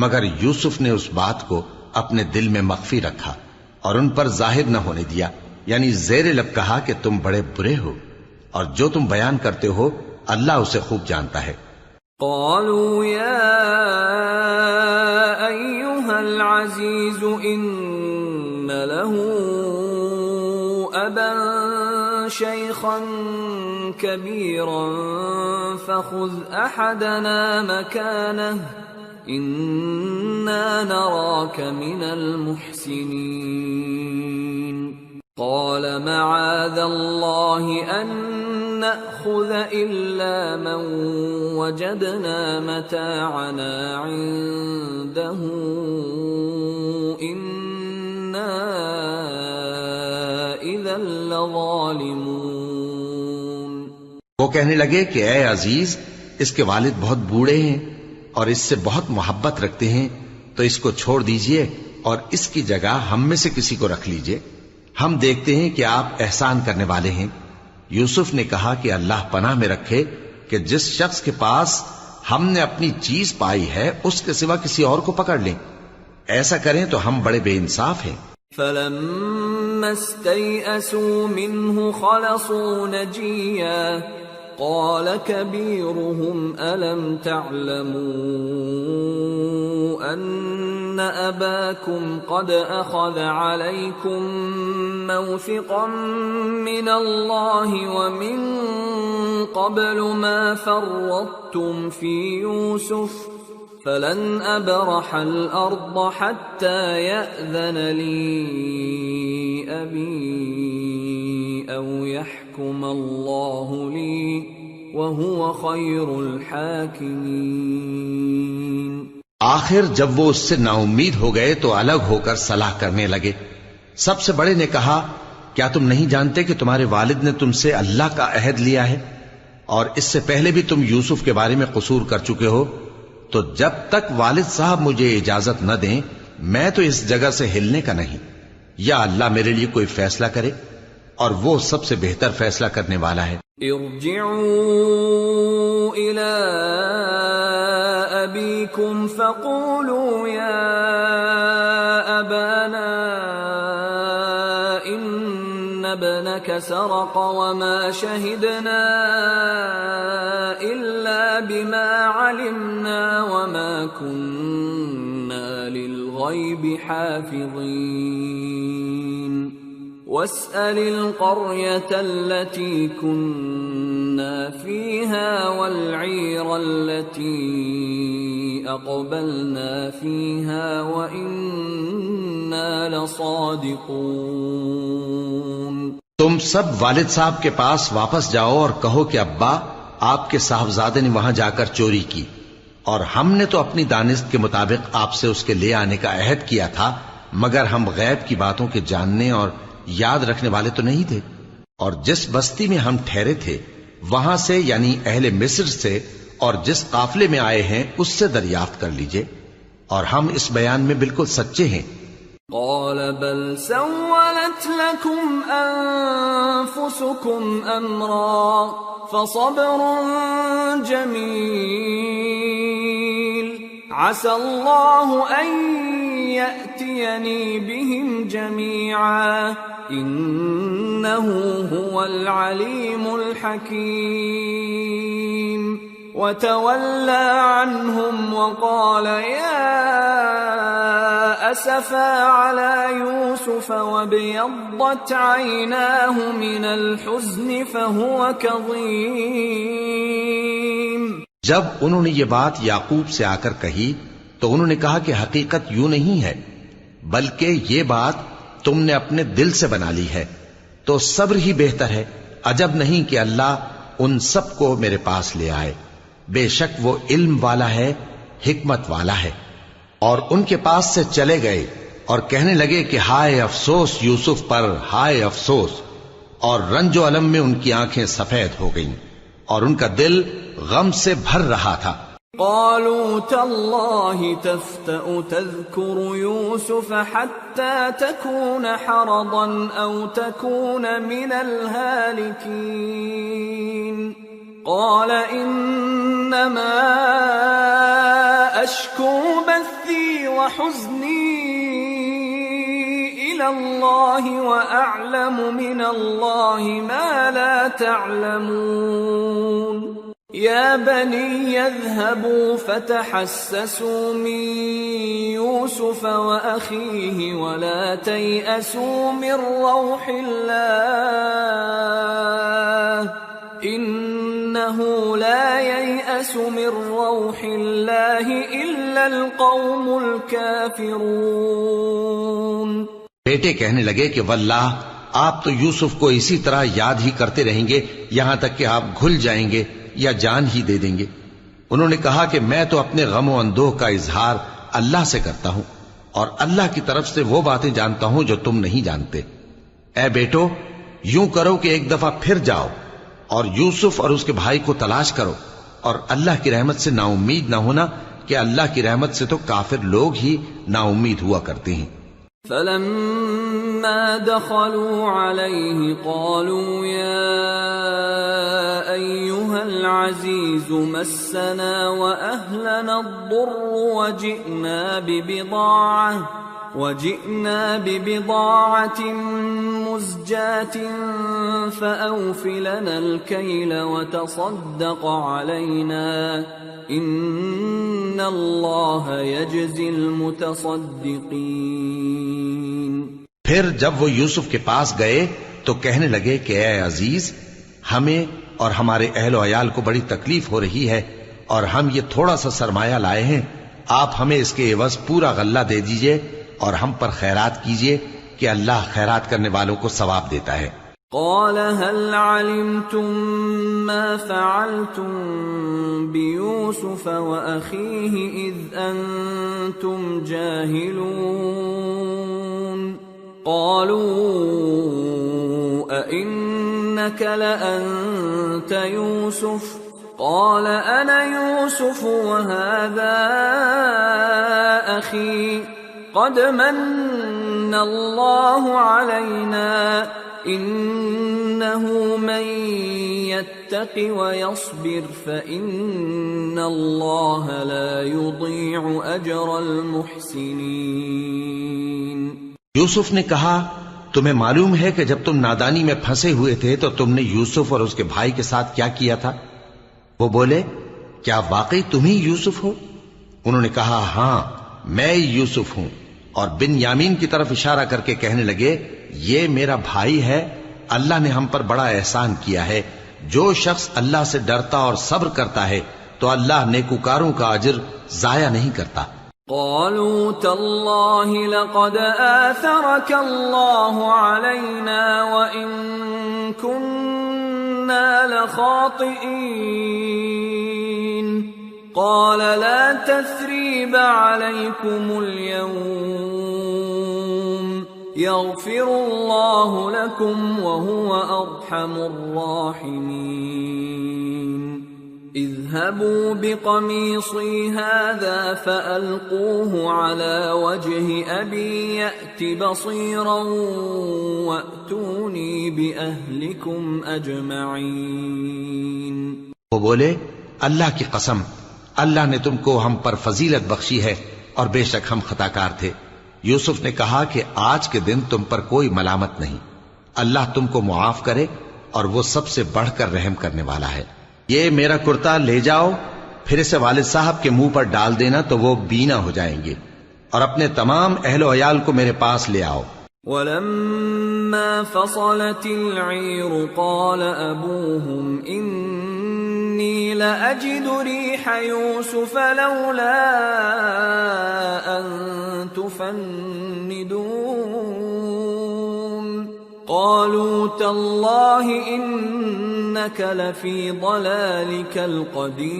S3: مگر یوسف نے اس بات کو اپنے دل میں مخفی رکھا اور ان پر ظاہر نہ ہونے دیا، یعنی زیر لب کہا کہ تم بڑے برے ہو اور جو تم بیان کرتے ہو اللہ اسے خوب جانتا ہے۔
S2: قالوا يا أيها العزيز إن له أبا شيخا كبيرا فخذ أحدنا مكانه إنا نراك من المحسنين قال معاذ الله أن نأخذ إلا من وجدنا متاعنا عنده إنا إذا لظالمون۔
S3: وہ کہنے لگے کہ اے عزیز، اس کے والد بہت بوڑھے ہیں اور اس سے بہت محبت رکھتے ہیں، تو اس کو چھوڑ دیجئے اور اس کی جگہ ہم میں سے کسی کو رکھ لیجئے، ہم دیکھتے ہیں کہ آپ احسان کرنے والے ہیں۔ یوسف نے کہا کہ اللہ پناہ میں رکھے کہ جس شخص کے پاس ہم نے اپنی چیز پائی ہے اس کے سوا کسی اور کو پکڑ لیں، ایسا کریں تو ہم بڑے بے انصاف ہیں۔
S2: فلما استيئسوا منه خلصوا نجيا قال كبيرهم ألم تعلموا أن أباكم قد أخذ عليكم موثقا من الله ومن قبل ما فرطتم في يوسف فلن أبرح الأرض حتى يأذن لي أبي أو يحكم الله لي وهو خير الحاكمين۔
S3: آخر جب وہ اس سے نا امید ہو گئے تو الگ ہو کر صلاح کرنے لگے۔ سب سے بڑے نے کہا کیا تم نہیں جانتے کہ تمہارے والد نے تم سے اللہ کا عہد لیا ہے اور اس سے پہلے بھی تم یوسف کے بارے میں قصور کر چکے ہو، تو جب تک والد صاحب مجھے اجازت نہ دیں میں تو اس جگہ سے ہلنے کا نہیں، یا اللہ میرے لیے کوئی فیصلہ کرے، اور وہ سب سے بہتر فیصلہ کرنے والا ہے۔
S2: ارجعوا إلى أبيكم فقولوا يا أبانا إن ابنك سرق وما شهدنا إلا بما علمنا وما كنا للغيب حافظين واسأل القرية التي كنا فيها والعير التي أقبلنا فيها وإنا لصادقون۔
S3: تم سب والد صاحب کے پاس واپس جاؤ اور کہو کہ ابا آپ کے صاحبزادے نے وہاں جا کر چوری کی، اور ہم نے تو اپنی دانست کے مطابق آپ سے اس کے لے آنے کا عہد کیا تھا، مگر ہم غیب کی باتوں کے جاننے اور یاد رکھنے والے تو نہیں تھے۔ اور جس بستی میں ہم ٹھہرے تھے وہاں سے یعنی اہل مصر سے اور جس قافلے میں آئے ہیں اس سے دریافت کر لیجئے، اور ہم اس بیان میں بالکل سچے ہیں۔
S2: قال بل سولت لكم أنفسكم أمرا فصبر جميل عسى الله أن يأتيني بهم جميعا إنه هو العليم الحكيم وتولى عنهم وقال يا أسفا على يوسف وابيضت عيناه من الحزن فهو كظيم۔
S3: جب انہوں نے یہ بات یعقوب سے آ کر کہی تو انہوں نے کہا کہ حقیقت یوں نہیں ہے، بلکہ یہ بات تم نے اپنے دل سے بنا لی ہے، تو صبر ہی بہتر ہے۔ عجب نہیں کہ اللہ ان سب کو میرے پاس لے آئے، بے شک وہ علم والا ہے، حکمت والا ہے۔ اور ان کے پاس سے چلے گئے اور کہنے لگے کہ ہائے افسوس یوسف پر، ہائے افسوس، اور رنج و الم میں ان کی آنکھیں سفید ہو گئیں اور ان کا دل غم سے بھر رہا تھا۔
S2: قالوا تالله تفتأ تذكر يوسف حتى تكون حرضا أو تكون من الهالكين قال إنما أشكو بثي وحزني إلى الله وأعلم من الله ما لا تعلمون يا بني اذهبوا فتحسسوا من يوسف وأخيه ولا تيأسوا من روح الله إنه لا ييأس من روح الله إلا القوم الكافرون۔
S3: بیٹے کہنے لگے کہ واللہ آپ تو یوسف کو اسی طرح یاد ہی کرتے رہیں گے یہاں تک کہ آپ گھل جائیں گے یا جان ہی دے دیں گے۔ انہوں نے کہا کہ میں تو اپنے غم و اندوہ کا اظہار اللہ سے کرتا ہوں، اور اللہ کی طرف سے وہ باتیں جانتا ہوں جو تم نہیں جانتے۔ اے بیٹو یوں کرو کہ ایک دفعہ پھر جاؤ اور یوسف اور اس کے بھائی کو تلاش کرو، اور اللہ کی رحمت سے نا امید نہ ہونا کہ اللہ کی رحمت سے تو کافر لوگ ہی نا امید ہوا کرتے ہیں۔
S2: فلما دخلوا عليه قالوا يا أيها العزيز مسنا وأهلنا الضر وجئنا ببضاعة مزجاة فأوف لنا الكيل وتصدق علينا إن الله يجزي المتصدقين۔
S3: پھر جب وہ یوسف کے پاس گئے تو کہنے لگے کہ اے عزیز، ہمیں اور ہمارے اہل و عیال کو بڑی تکلیف ہو رہی ہے، اور ہم یہ تھوڑا سا سرمایہ لائے ہیں، آپ ہمیں اس کے عوض پورا غلہ دے دیجئے اور ہم پر خیرات کیجئے کہ اللہ خیرات کرنے والوں کو ثواب دیتا ہے۔
S2: قال هل علمتم ما فعلتم بيوسف وأخيه إذ أنتم جاهلون قالوا أئنك لأنت يوسف قال أنا يوسف وهذا أخي قد من الله علينا إنه من يتق ويصبر فإن الله لا يضيع أجر المحسنين.
S3: یوسف نے کہا تمہیں معلوم ہے کہ جب تم نادانی میں پھنسے ہوئے تھے تو تم نے یوسف اور اس کے بھائی کے ساتھ کیا کیا تھا؟ وہ بولے کیا واقعی تم ہی یوسف ہو؟ انہوں نے کہا ہاں میں یوسف ہوں، اور بن یامین کی طرف اشارہ کر کے کہنے لگے یہ میرا بھائی ہے، اللہ نے ہم پر بڑا احسان کیا ہے، جو شخص اللہ سے ڈرتا اور صبر کرتا ہے تو اللہ نیکوکاروں کا اجر ضائع نہیں کرتا.
S2: قالوا تالله لقد آثرك الله علينا وإن كنا لخاطئين قال لا تثريب عليكم اليوم يغفر الله لكم وهو أرحم الراحمين. اذهبوا بقميصي هذا فألقوه على وجه أبي يأت بصيرا وأتوني بأهلكم أجمعين.
S3: وہ بولے اللہ کی قسم اللہ نے تم کو ہم پر فضیلت بخشی ہے اور بے شک ہم خطاکار تھے. یوسف نے کہا کہ آج کے دن تم پر کوئی ملامت نہیں، اللہ تم کو معاف کرے اور وہ سب سے بڑھ کر رحم کرنے والا ہے. یہ میرا کرتا لے جاؤ، پھر اسے والد صاحب کے منہ پر ڈال دینا تو وہ بینا ہو جائیں گے، اور اپنے تمام اہل و عیال کو میرے پاس لے آؤ.
S2: وَلَمَّا فَصَلَتِ الْعِيرُ قَالَ أَبُوهُمْ إِنِّي لَأَجِدُ رِيحَ يُوسُفَ لَوْلَا أَن تُفَنِّدُونَ قَالُوا تَاللَّهِ إِنَّكَ لَفِي ضَلَالِكَ الْقَدِيمِ.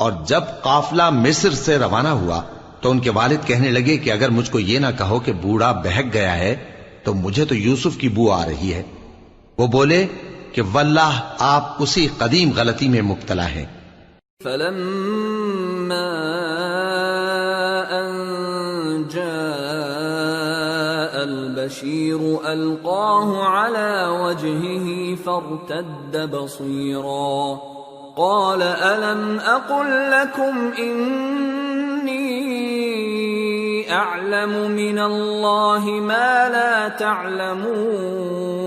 S3: اور جب قافلہ مصر سے روانہ ہوا تو ان کے والد کہنے لگے کہ اگر مجھ کو یہ نہ کہو کہ بوڑھا بہک گیا ہے تو مجھے تو یوسف کی بو آ رہی ہے. وہ بولے کہ واللہ آپ اسی قدیم غلطی میں مبتلا ہیں.
S2: فَلَمَّا أَن جَاءَ الْبَشِيرُ أَلْقَاهُ عَلَى وَجْهِهِ فَارْتَدَّ بَصِيرًا قَالَ أَلَمْ أَقُلْ لَكُمْ إِنِّي أَعْلَمُ مِنَ اللَّهِ مَا لَا تَعْلَمُونَ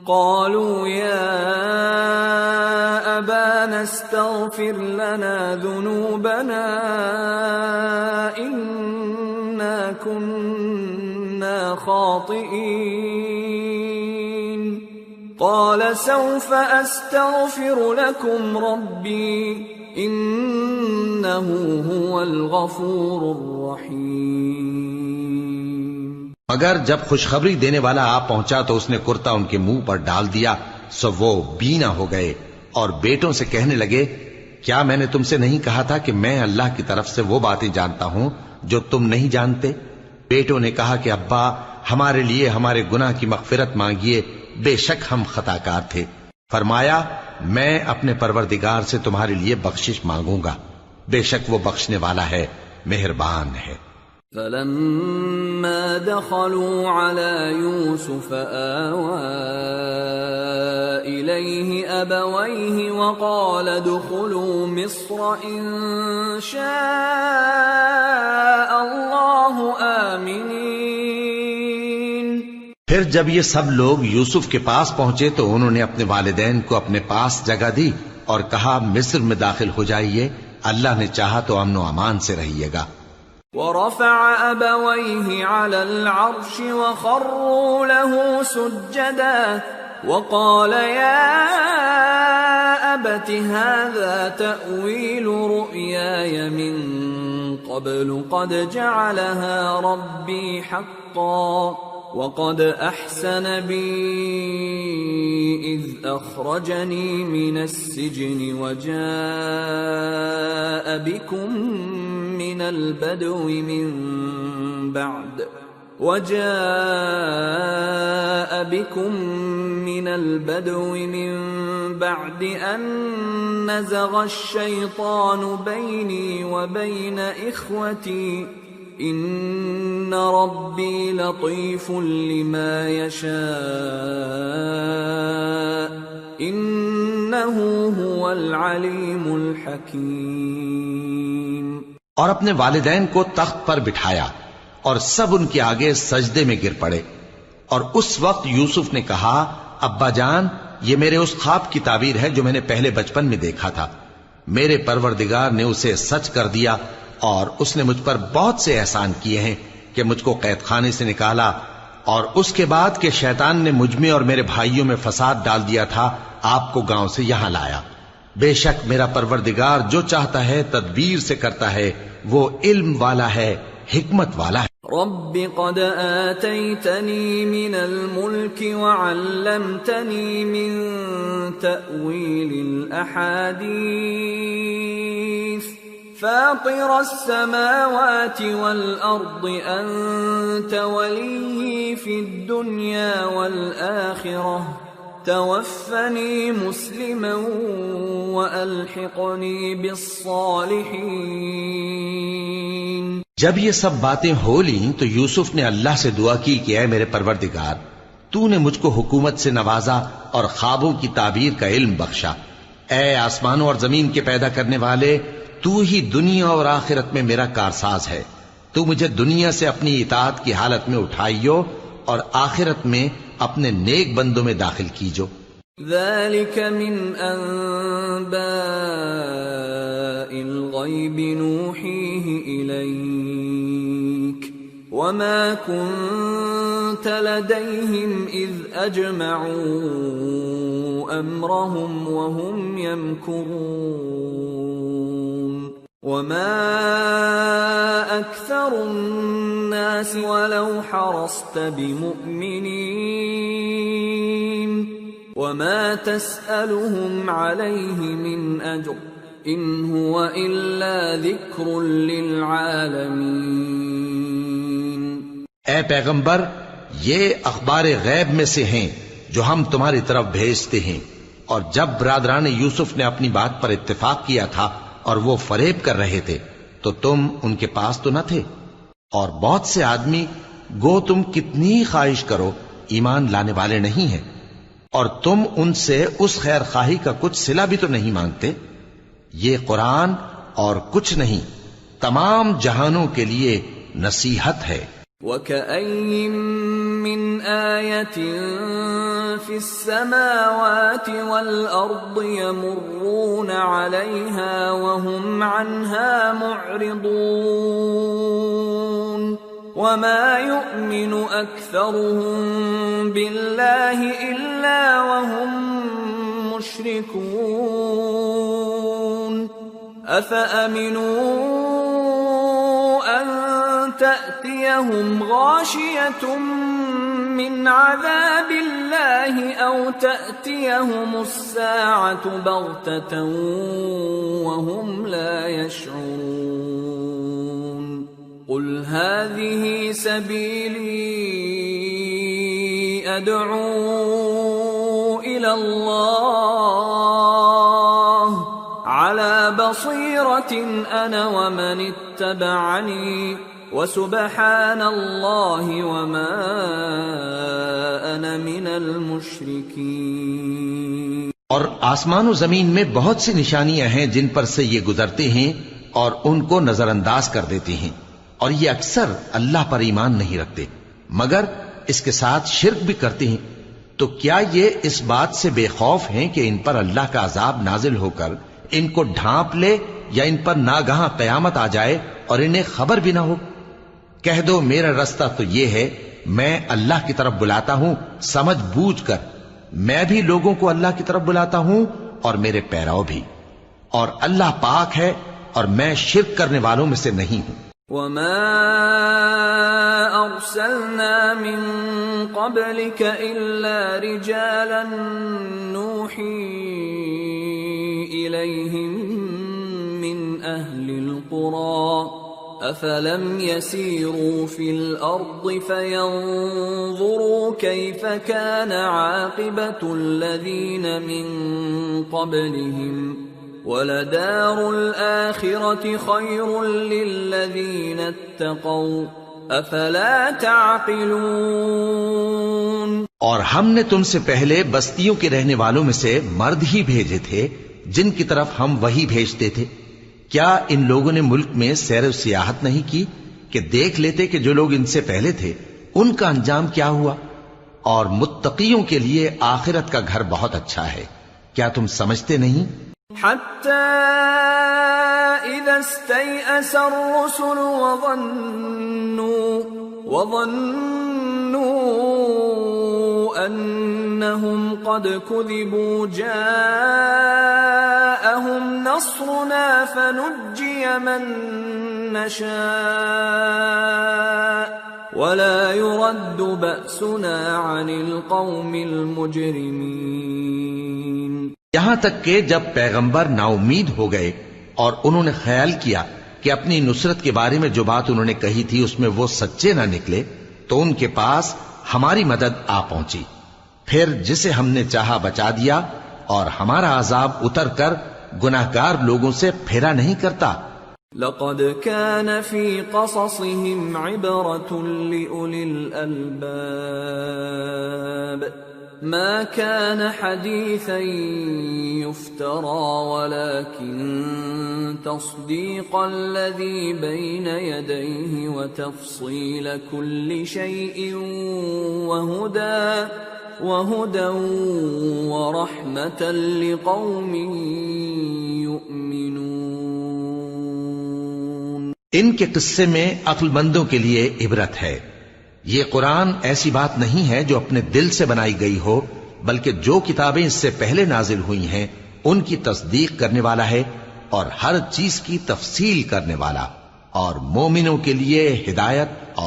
S2: قَالُوا يَا أَبَانَا اسْتَغْفِرْ لَنَا ذُنُوبَنَا إِنَّا كُنَّا خَاطِئِينَ قَالَ سَوْفَ أَسْتَغْفِرُ لَكُمْ رَبِّي إِنَّهُ هُوَ الْغَفُورُ الرَّحِيمُ.
S3: مگر جب خوشخبری دینے والا آ پہنچا تو اس نے کرتا ان کے منہ پر ڈال دیا، سو وہ بینا ہو گئے اور بیٹوں سے کہنے لگے کیا میں نے تم سے نہیں کہا تھا کہ میں اللہ کی طرف سے وہ باتیں جانتا ہوں جو تم نہیں جانتے؟ بیٹوں نے کہا کہ ابا ہمارے لیے ہمارے گناہ کی مغفرت مانگیے، بے شک ہم خطاکار تھے. فرمایا میں اپنے پروردگار سے تمہارے لیے بخشش مانگوں گا، بے شک وہ بخشنے والا ہے، مہربان ہے.
S2: فَلَمَّا دَخَلُوا عَلَى يُوسُفَ آوَى إِلَيْهِ أَبَوَيْهِ وَقَالَ ادْخُلُوا مِصْرَ إِن شَاءَ اللَّهُ آمِنِينَ.
S3: پھر جب یہ سب لوگ یوسف کے پاس پہنچے تو انہوں نے اپنے والدین کو اپنے پاس جگہ دی اور کہا مصر میں داخل ہو جائیے، اللہ نے چاہا تو امن و امان سے رہیے گا.
S2: وَرَفَعَ أَبَوَيْهِ عَلَى الْعَرْشِ وَخَرُّوا لَهُ سُجَّدًا وَقَالَ يَا أَبَتِ هَذَا تَأْوِيلُ رُؤْيَايَ مِن قَبْلُ قَدْ جَعَلَهَا رَبِّي حَقًّا وَقَدْ أَحْسَنَ بِي إِذْ أَخْرَجَنِي مِنَ السِّجْنِ وَجَاءَ بِكُم مِّنَ الْبَدْوِ مِن وجاء بكم من البدو من بعد أن نزغ الشيطان بيني وبين إخوتي إن ربي لطيف لما يشاء إنه هو العليم الحكيم۔
S3: اور اپنے والدین کو تخت پر بٹھایا اور سب ان کے آگے سجدے میں گر پڑے، اور اس وقت یوسف نے کہا، ابا جان، یہ میرے اس خواب کی تعبیر ہے جو میں نے پہلے بچپن میں دیکھا تھا۔ میرے پروردگار نے اسے سچ کر دیا، اور اس نے مجھ پر بہت سے احسان کیے ہیں کہ مجھ کو قید خانے سے نکالا، اور اس کے بعد کہ شیطان نے مجھ میں اور میرے بھائیوں میں فساد ڈال دیا تھا، آپ کو گاؤں سے یہاں لایا۔ بے شک میرا پروردگار جو چاہتا ہے تدبیر سے کرتا ہے، وہ علم والا ہے، حکمت والا ہے۔
S2: رب قد آتيتني من الملك وعلمتني من تأويل الأحاديث فاطر السماوات والأرض أنت ولي في الدنيا والآخرة توفني مسلما وألحقني بالصالحين۔
S3: جب یہ سب باتیں ہو لیں تو یوسف نے اللہ سے دعا کی کہ اے میرے پروردگار، تو نے مجھ کو حکومت سے نوازا اور خوابوں کی تعبیر کا علم بخشا۔ اے آسمانوں اور زمین کے پیدا کرنے والے، تو ہی دنیا اور آخرت میں میرا کارساز ہے۔ تو مجھے دنیا سے اپنی اطاعت کی حالت میں اٹھائیو اور آخرت میں اپنے نیک بندوں میں داخل کیجو۔
S2: ذلك من أنباء الغيب نوحيه إليك وما كنت لديهم إذ أجمعوا أمرهم وهم يمكرون وما أكثر الناس ولو حرصت بمؤمنين وما تسألهم عليه من أجر إن هو إلا ذكر للعالمين۔
S3: اے پیغمبر، یہ اخبار غیب میں سے ہیں جو ہم تمہاری طرف بھیجتے ہیں، اور جب برادران یوسف نے اپنی بات پر اتفاق کیا تھا اور وہ فریب کر رہے تھے تو تم ان کے پاس تو نہ تھے، اور بہت سے آدمی گو تم کتنی خواہش کرو ایمان لانے والے نہیں ہیں، اور تم ان سے اس خیر خواہی کا کچھ صلہ بھی تو نہیں مانگتے۔ یہ قرآن اور کچھ نہیں تمام جہانوں کے لیے نصیحت ہے۔
S2: وَكَأَيٍّ مِّنْ آيَةٍ فِي السَّمَاوَاتِ وَالْأَرْضِ يَمُرُّونَ عَلَيْهَا وَهُمْ عَنْهَا مُعْرِضُونَ وَمَا يُؤْمِنُ أَكْثَرُهُم بِاللَّهِ إِلَّا وَهُم مُشْرِكُونَ أَفَأَمِنُوا أَن تَأْتِيَهُمْ غَاشِيَةٌ مِّنْ عَذَابِ اللَّهِ أَوْ تَأْتِيَهُمُ السَّاعَةُ بَغْتَةً وَهُمْ لَا يَشْعُرُونَ قُلْ هَٰذِهِ سَبِيلِي أَدْعُو إِلَى اللَّهِ عَلَىٰ بَصِيرَةٍ أَنَا وَمَنِ اتَّبَعَنِي وَسُبْحَانَ اللَّهِ وَمَا أَنَا مِنَ الْمُشْرِكِينَ۔
S3: اور آسمان و زمین میں بہت سی نشانیاں ہیں جن پر سے یہ گزرتے ہیں اور ان کو نظر انداز کر دیتے ہیں، اور یہ اکثر اللہ پر ایمان نہیں رکھتے مگر اس کے ساتھ شرک بھی کرتے ہیں۔ تو کیا یہ اس بات سے بے خوف ہیں کہ ان پر اللہ کا عذاب نازل ہو کر ان کو ڈھانپ لے، یا ان پر ناگہاں قیامت آ جائے اور انہیں خبر بھی نہ ہو؟ کہہ دو میرا رستہ تو یہ ہے، میں اللہ کی طرف بلاتا ہوں سمجھ بوجھ کر، میں بھی لوگوں کو اللہ کی طرف بلاتا ہوں اور میرے پیراؤ بھی، اور اللہ پاک ہے اور میں شرک کرنے والوں میں سے نہیں ہوں۔
S2: وَمَا أَرْسَلْنَا مِن قَبْلِكَ إِلَّا رِجَالًا نُوحِي إِلَيْهِم مِّنْ أَهْلِ الْقُرَىٰ أفلم يسيروا في الأرض فينظروا كيف كان عاقبة الذين من قبلهم ولدار الآخرة خير للذين اتقوا أفلا تعقلون۔
S3: اور ہم نے تم سے پہلے بستیوں کے رہنے والوں میں سے مرد ہی بھیجے تھے جن کی طرف ہم وہی بھیجتے تھے۔ کیا ان لوگوں نے ملک میں سیر و سیاحت نہیں کی کہ دیکھ لیتے کہ جو لوگ ان سے پہلے تھے ان کا انجام کیا ہوا؟ اور متقیوں کے لیے آخرت کا گھر بہت اچھا ہے، کیا تم سمجھتے نہیں؟
S2: حتى إذا استيأس الرسل وظنوا أنهم قد كذبوا جاءهم نصرنا فنجي من نشاء ولا يرد بأسنا عن القوم المجرمين۔
S3: یہاں تک کہ جب پیغمبر نا امید ہو گئے اور انہوں نے خیال کیا کہ اپنی نصرت کے بارے میں جو بات انہوں نے کہی تھی اس میں وہ سچے نہ نکلے تو ان کے پاس ہماری مدد آ پہنچی، پھر جسے ہم نے چاہا بچا دیا، اور ہمارا عذاب اتر کر گناہگار لوگوں سے پھیرا نہیں کرتا۔
S2: لقد كان في قصصهم عبرة لأولي الألباب ما كان حديثا يفترى ولكن تصديق الذي بين يديه وتفصيل كل شيء وهدى ورحمة لقوم يؤمنون۔
S3: ان کے قصے میں عقل مندوں کے لیے عبرت ہے۔ یہ قرآن ایسی بات نہیں ہے جو اپنے دل سے بنائی گئی ہو، بلکہ جو کتابیں اس سے پہلے نازل ہوئی ہیں ان کی تصدیق کرنے والا ہے اور ہر چیز کی تفصیل کرنے والا، اور مومنوں کے لیے ہدایت